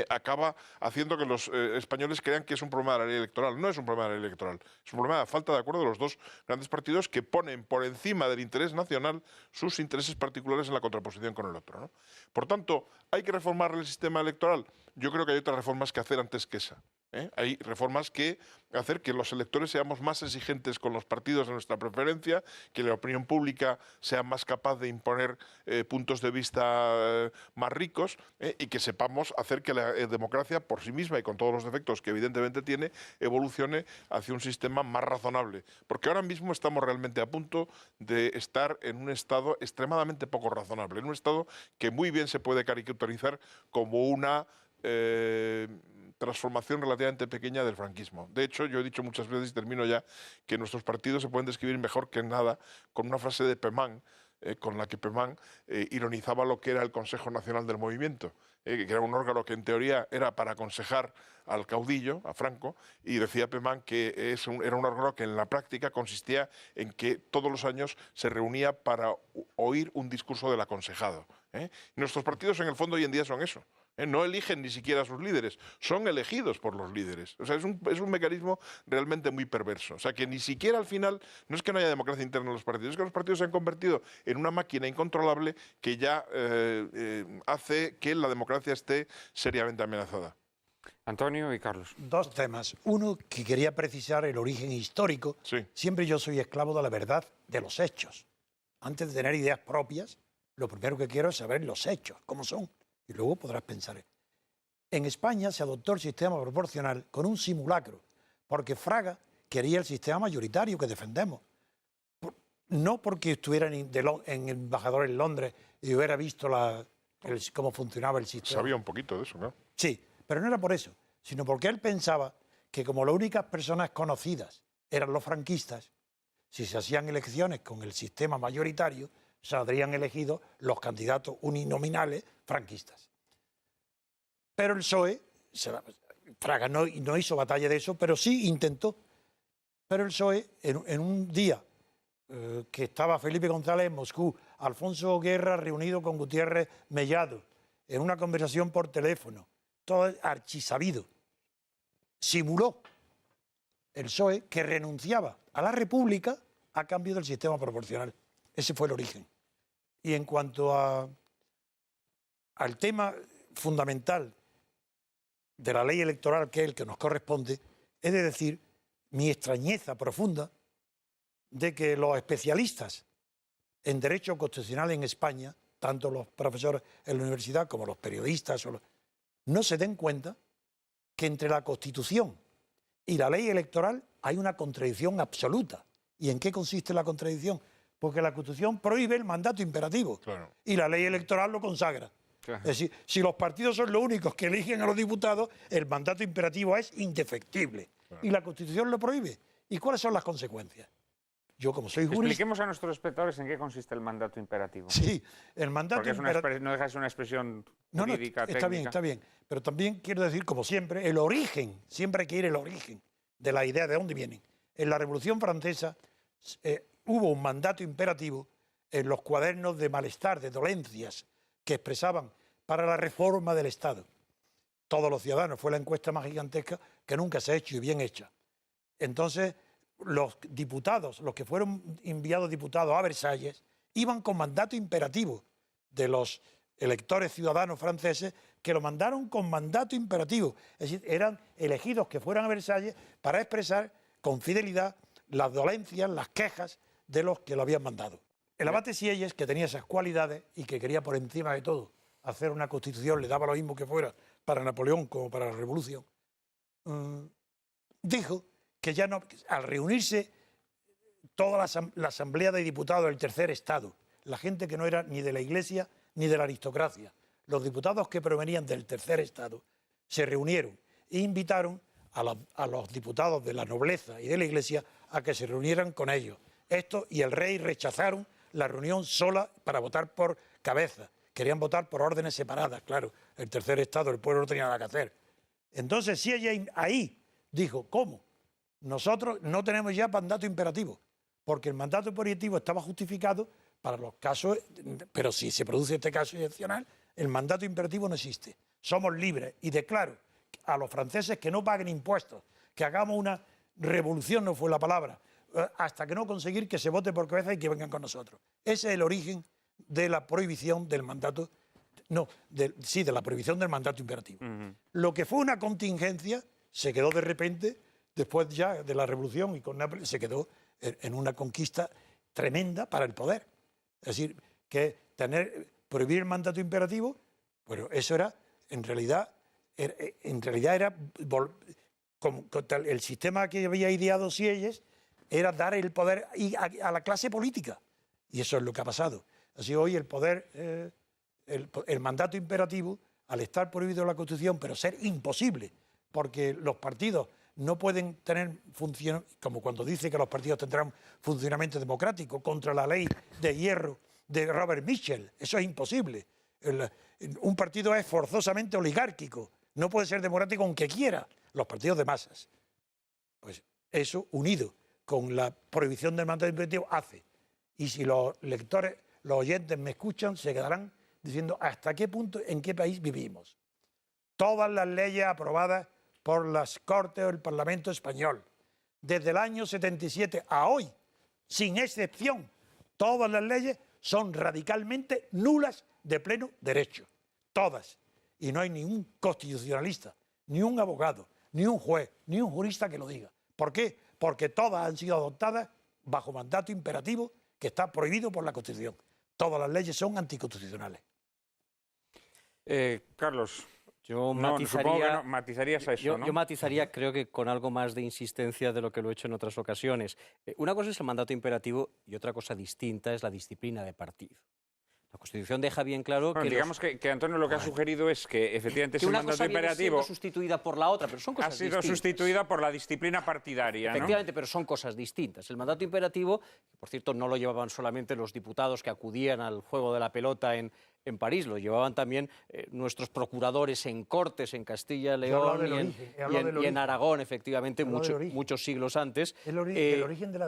acaba haciendo que los españoles crean que es un problema de la ley electoral. No es un problema de la ley electoral, es un problema de falta de acuerdo de los dos grandes partidos que ponen por encima del interés nacional sus intereses particulares en la contraposición con el otro, ¿no? Por tanto, ¿hay que reformar el sistema electoral? Yo creo que hay otras reformas que hacer antes que esa. Hay reformas que hacer que los electores seamos más exigentes con los partidos de nuestra preferencia, que la opinión pública sea más capaz de imponer puntos de vista más ricos y que sepamos hacer que la democracia por sí misma y con todos los defectos que evidentemente tiene, evolucione hacia un sistema más razonable. Porque ahora mismo estamos realmente a punto de estar en un estado extremadamente poco razonable, en un estado que muy bien se puede caricaturizar como una transformación relativamente pequeña del franquismo. De hecho, yo he dicho muchas veces, y termino ya, que nuestros partidos se pueden describir mejor que nada con una frase de Pemán, con la que Pemán ironizaba lo que era el Consejo Nacional del Movimiento, que era un órgano que en teoría era para aconsejar al caudillo, a Franco, y decía Pemán que era un órgano que en la práctica consistía en que todos los años se reunía para oír un discurso del aconsejado. Y nuestros partidos en el fondo hoy en día son eso. No eligen ni siquiera a sus líderes, son elegidos por los líderes. O sea, es un mecanismo realmente muy perverso. O sea, que ni siquiera al final, no es que no haya democracia interna en los partidos, es que los partidos se han convertido en una máquina incontrolable que ya hace que la democracia esté seriamente amenazada. Antonio y Carlos. Dos temas. Uno, que quería precisar el origen histórico. Sí. Siempre yo soy esclavo de la verdad, de los hechos. Antes de tener ideas propias, lo primero que quiero es saber los hechos, cómo son. Y luego podrás pensar. En España se adoptó el sistema proporcional con un simulacro, porque Fraga quería el sistema mayoritario que defendemos. No porque estuviera en embajador en Londres y hubiera visto cómo funcionaba el sistema. Sabía un poquito de eso, ¿no? Sí, pero no era por eso, sino porque él pensaba que como las únicas personas conocidas eran los franquistas, si se hacían elecciones con el sistema mayoritario, saldrían elegidos los candidatos uninominales franquistas. Pero el PSOE, Fraga no hizo batalla de eso, pero sí intentó. Pero el PSOE, en un día que estaba Felipe González en Moscú, Alfonso Guerra reunido con Gutiérrez Mellado, en una conversación por teléfono, todo archisabido, simuló el PSOE que renunciaba a la República a cambio del sistema proporcional. Ese fue el origen. Y en cuanto al tema fundamental de la ley electoral, que es el que nos corresponde, es de decir mi extrañeza profunda de que los especialistas en derecho constitucional en España, tanto los profesores en la universidad como los periodistas, no se den cuenta que entre la Constitución y la ley electoral hay una contradicción absoluta. ¿Y en qué consiste la contradicción? Porque la Constitución prohíbe el mandato imperativo, claro, y la ley electoral lo consagra. Claro. Es decir, si los partidos son los únicos que eligen a los diputados, el mandato imperativo es indefectible. Claro. Y la Constitución lo prohíbe. ¿Y cuáles son las consecuencias? Yo, como soy jurista... Expliquemos a nuestros espectadores en qué consiste el mandato imperativo. Sí, el mandato imperativo... Porque no deja de ser una expresión jurídica, técnica. Está bien. Pero también quiero decir, como siempre, el origen. Siempre hay que ir al origen de la idea de dónde vienen. En la Revolución Francesa hubo un mandato imperativo en los cuadernos de malestar, de dolencias, que expresaban para la reforma del Estado. Todos los ciudadanos, fue la encuesta más gigantesca que nunca se ha hecho y bien hecha. Entonces, los diputados, los que fueron enviados diputados a Versalles, iban con mandato imperativo de los electores ciudadanos franceses, que lo mandaron con mandato imperativo. Es decir, eran elegidos que fueran a Versalles para expresar con fidelidad las dolencias, las quejas de los que lo habían mandado. El abate Sieyes, que tenía esas cualidades y que quería por encima de todo hacer una constitución, le daba lo mismo que fuera para Napoleón como para la Revolución, dijo que ya no, al reunirse toda la Asamblea de Diputados del Tercer Estado, la gente que no era ni de la Iglesia ni de la aristocracia, los diputados que provenían del Tercer Estado, se reunieron e invitaron a los diputados de la nobleza y de la Iglesia a que se reunieran con ellos. Esto y el rey rechazaron la reunión sola para votar por cabeza. Querían votar por órdenes separadas, claro. El Tercer Estado, el pueblo no tenía nada que hacer. Entonces, si ella ahí dijo, ¿cómo? Nosotros no tenemos ya mandato imperativo, porque el mandato imperativo estaba justificado para los casos, pero si se produce este caso excepcional, el mandato imperativo no existe. Somos libres y declaro a los franceses que no paguen impuestos, que hagamos una revolución, no fue la palabra, hasta que no conseguir que se vote por cabeza y que vengan con nosotros. Ese es el origen de la prohibición del mandato, de la prohibición del mandato imperativo. Lo que fue una contingencia se quedó de repente, después ya de la revolución y con Nápoles, se quedó en una conquista tremenda para el poder. Es decir, que prohibir el mandato imperativo, bueno, eso era, en realidad era como el sistema que había ideado Sieyes, era dar el poder a la clase política. Y eso es lo que ha pasado. Así hoy el poder, el mandato imperativo, al estar prohibido en la Constitución, pero ser imposible, porque los partidos no pueden tener función, como cuando dice que los partidos tendrán funcionamiento democrático, contra la ley de hierro de Robert Mitchell. Eso es imposible. Un partido es forzosamente oligárquico, no puede ser democrático aunque quiera, los partidos de masas. Pues eso, unido con la prohibición del mandato imperativo, hace. Y si los lectores, los oyentes me escuchan, se quedarán diciendo hasta qué punto, en qué país vivimos. Todas las leyes aprobadas por las Cortes o el Parlamento español, desde el año 77 a hoy, sin excepción, todas las leyes son radicalmente nulas de pleno derecho. Todas. Y no hay ni un constitucionalista, ni un abogado, ni un juez, ni un jurista que lo diga. ¿Por qué? Porque todas han sido adoptadas bajo mandato imperativo que está prohibido por la Constitución. Todas las leyes son anticonstitucionales. Carlos, Yo No, matizaría, supongo que no, matizarías a eso, ¿no? yo matizaría, creo que con algo más de insistencia de lo que lo he hecho en otras ocasiones. Una cosa es el mandato imperativo y otra cosa distinta es la disciplina de partido. La Constitución deja bien claro Bueno, que digamos que Antonio lo que ha sugerido es que efectivamente que ese una mandato cosa viene siendo imperativo sustituida por la otra, pero son ha cosas sido distintas. sustituida por la disciplina partidaria, ¿no? Efectivamente, pero son cosas distintas. El mandato imperativo, que por cierto no lo llevaban solamente los diputados que acudían al juego de la pelota en París, lo llevaban también nuestros procuradores en Cortes, en Castilla y León y en Aragón, efectivamente, muchos siglos antes. El origen de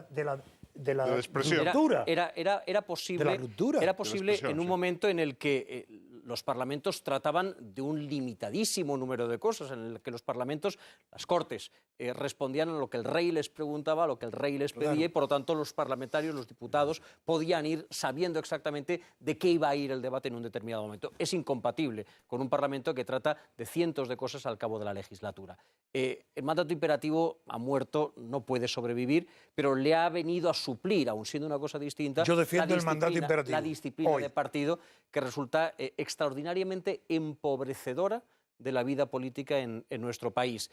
la expresión. ruptura. Era posible, De la ruptura. era posible expresión, en un sí. momento en el que los parlamentos trataban de un limitadísimo número de cosas, en el que los parlamentos, las Cortes, respondían a lo que el rey les preguntaba, a lo que el rey les pedía, y por lo tanto los parlamentarios, los diputados, podían ir sabiendo exactamente de qué iba a ir el debate en un determinado momento. Es incompatible con un parlamento que trata de cientos de cosas al cabo de la legislatura. El mandato imperativo ha muerto, no puede sobrevivir, pero le ha venido a suplir, aun siendo una cosa distinta, Yo defiendo el mandato imperativo. la disciplina Hoy. de partido, que resulta extraordinariamente empobrecedora de la vida política en nuestro país.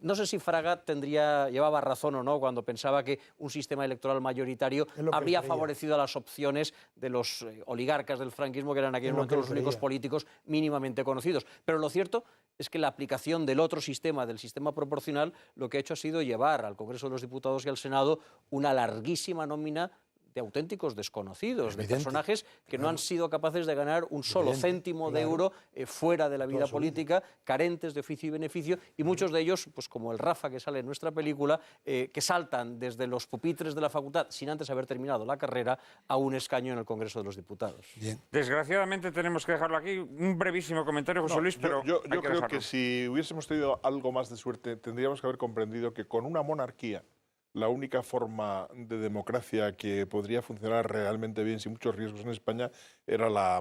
No sé si Fraga llevaba razón o no cuando pensaba que un sistema electoral mayoritario Es lo que habría creía. favorecido a las opciones de los oligarcas del franquismo, que eran en aquel Es lo momento que los únicos creía. políticos mínimamente conocidos. Pero lo cierto es que la aplicación del otro sistema, del sistema proporcional, lo que ha hecho ha sido llevar al Congreso de los Diputados y al Senado una larguísima nómina de auténticos desconocidos, de personajes que no han sido capaces de ganar un solo céntimo de euro fuera de la vida política, carentes de oficio y beneficio, y muchos de ellos, pues como el Rafa que sale en nuestra película, que saltan desde los pupitres de la facultad sin antes haber terminado la carrera a un escaño en el Congreso de los Diputados. Bien. Desgraciadamente tenemos que dejarlo aquí. Un brevísimo comentario, José Luis, pero Yo hay que creo dejarlo. que si hubiésemos tenido algo más de suerte, tendríamos que haber comprendido que con una monarquía, la única forma de democracia que podría funcionar realmente bien, sin muchos riesgos en España, era la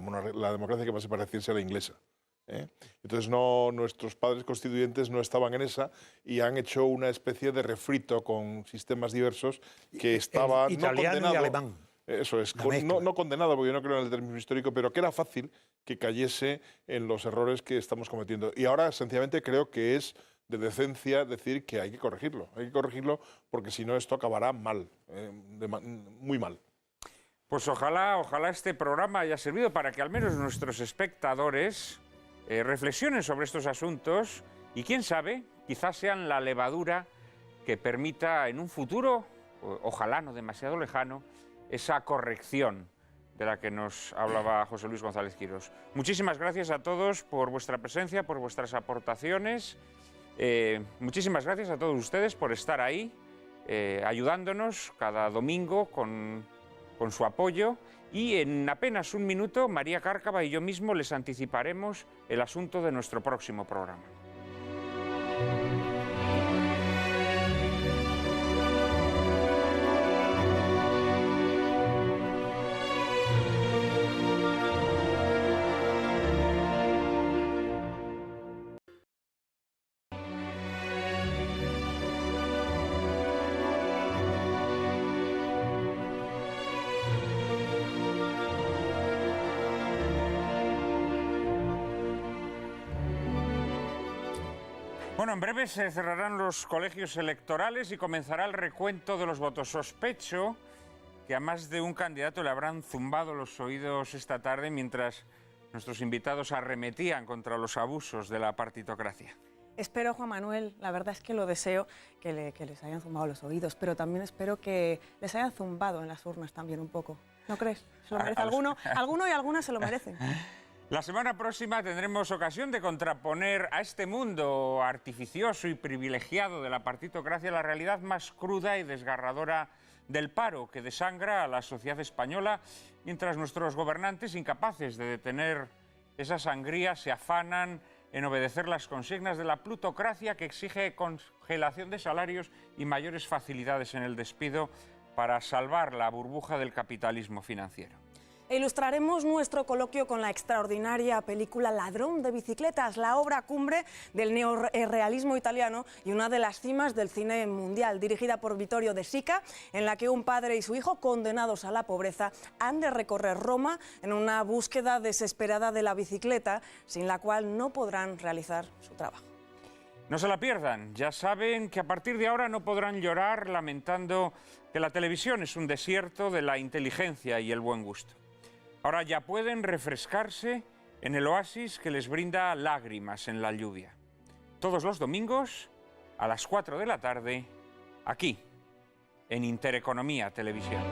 democracia que más se pareciese a la inglesa. Entonces nuestros padres constituyentes no estaban en esa y han hecho una especie de refrito con sistemas diversos que estaba italiano no condenado, y alemán. Eso es, La mezcla. no condenado, porque yo no creo en el determinismo histórico, pero que era fácil que cayese en los errores que estamos cometiendo. Y ahora, sencillamente, creo que es de decencia decir que hay que corregirlo. Hay que corregirlo porque si no esto acabará mal, muy mal. Pues ojalá este programa haya servido para que al menos nuestros espectadores reflexionen sobre estos asuntos y quién sabe, quizás sean la levadura que permita en un futuro, ojalá no demasiado lejano, esa corrección de la que nos hablaba José Luis González Quirós. Muchísimas gracias a todos por vuestra presencia, por vuestras aportaciones. Muchísimas gracias a todos ustedes por estar ahí, ayudándonos cada domingo con su apoyo. Y en apenas un minuto, María Cárcava y yo mismo les anticiparemos el asunto de nuestro próximo programa. Bueno, en breve se cerrarán los colegios electorales y comenzará el recuento de los votos. Sospecho que a más de un candidato le habrán zumbado los oídos esta tarde mientras nuestros invitados arremetían contra los abusos de la partitocracia. Espero, Juan Manuel, la verdad es que lo deseo, que les hayan zumbado los oídos, pero también espero que les hayan zumbado en las urnas también un poco. ¿No crees? ¿Se lo merece alguno? Alguno y alguna se lo merecen. La semana próxima tendremos ocasión de contraponer a este mundo artificioso y privilegiado de la partitocracia la realidad más cruda y desgarradora del paro que desangra a la sociedad española, mientras nuestros gobernantes, incapaces de detener esa sangría, se afanan en obedecer las consignas de la plutocracia que exige congelación de salarios y mayores facilidades en el despido para salvar la burbuja del capitalismo financiero. Ilustraremos nuestro coloquio con la extraordinaria película Ladrón de bicicletas, la obra cumbre del neorrealismo italiano y una de las cimas del cine mundial, dirigida por Vittorio De Sica, en la que un padre y su hijo, condenados a la pobreza, han de recorrer Roma en una búsqueda desesperada de la bicicleta, sin la cual no podrán realizar su trabajo. No se la pierdan, ya saben que a partir de ahora no podrán llorar lamentando que la televisión es un desierto de la inteligencia y el buen gusto. Ahora ya pueden refrescarse en el oasis que les brinda Lágrimas en la lluvia. Todos los domingos a las 4 de la tarde, aquí, en Intereconomía Televisión.